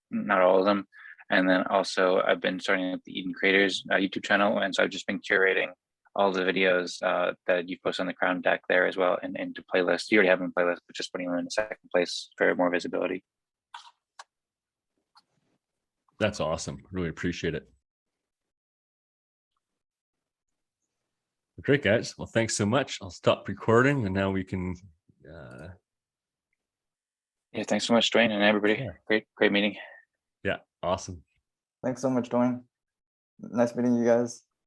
A: not all of them. And then also I've been starting up the Eden Creators YouTube channel. And so I've just been curating all the videos that you post on the KROWN deck there as well, and into playlists. You already have them in playlists, but just putting them in the second place for more visibility.
B: That's awesome. Really appreciate it. Great, guys. Well, thanks so much. I'll stop recording and now we can.
A: Yeah, thanks so much, Dwayne, and everybody. Yeah. Great meeting.
B: Yeah, awesome.
I: Thanks so much, Dwayne. Nice meeting you guys.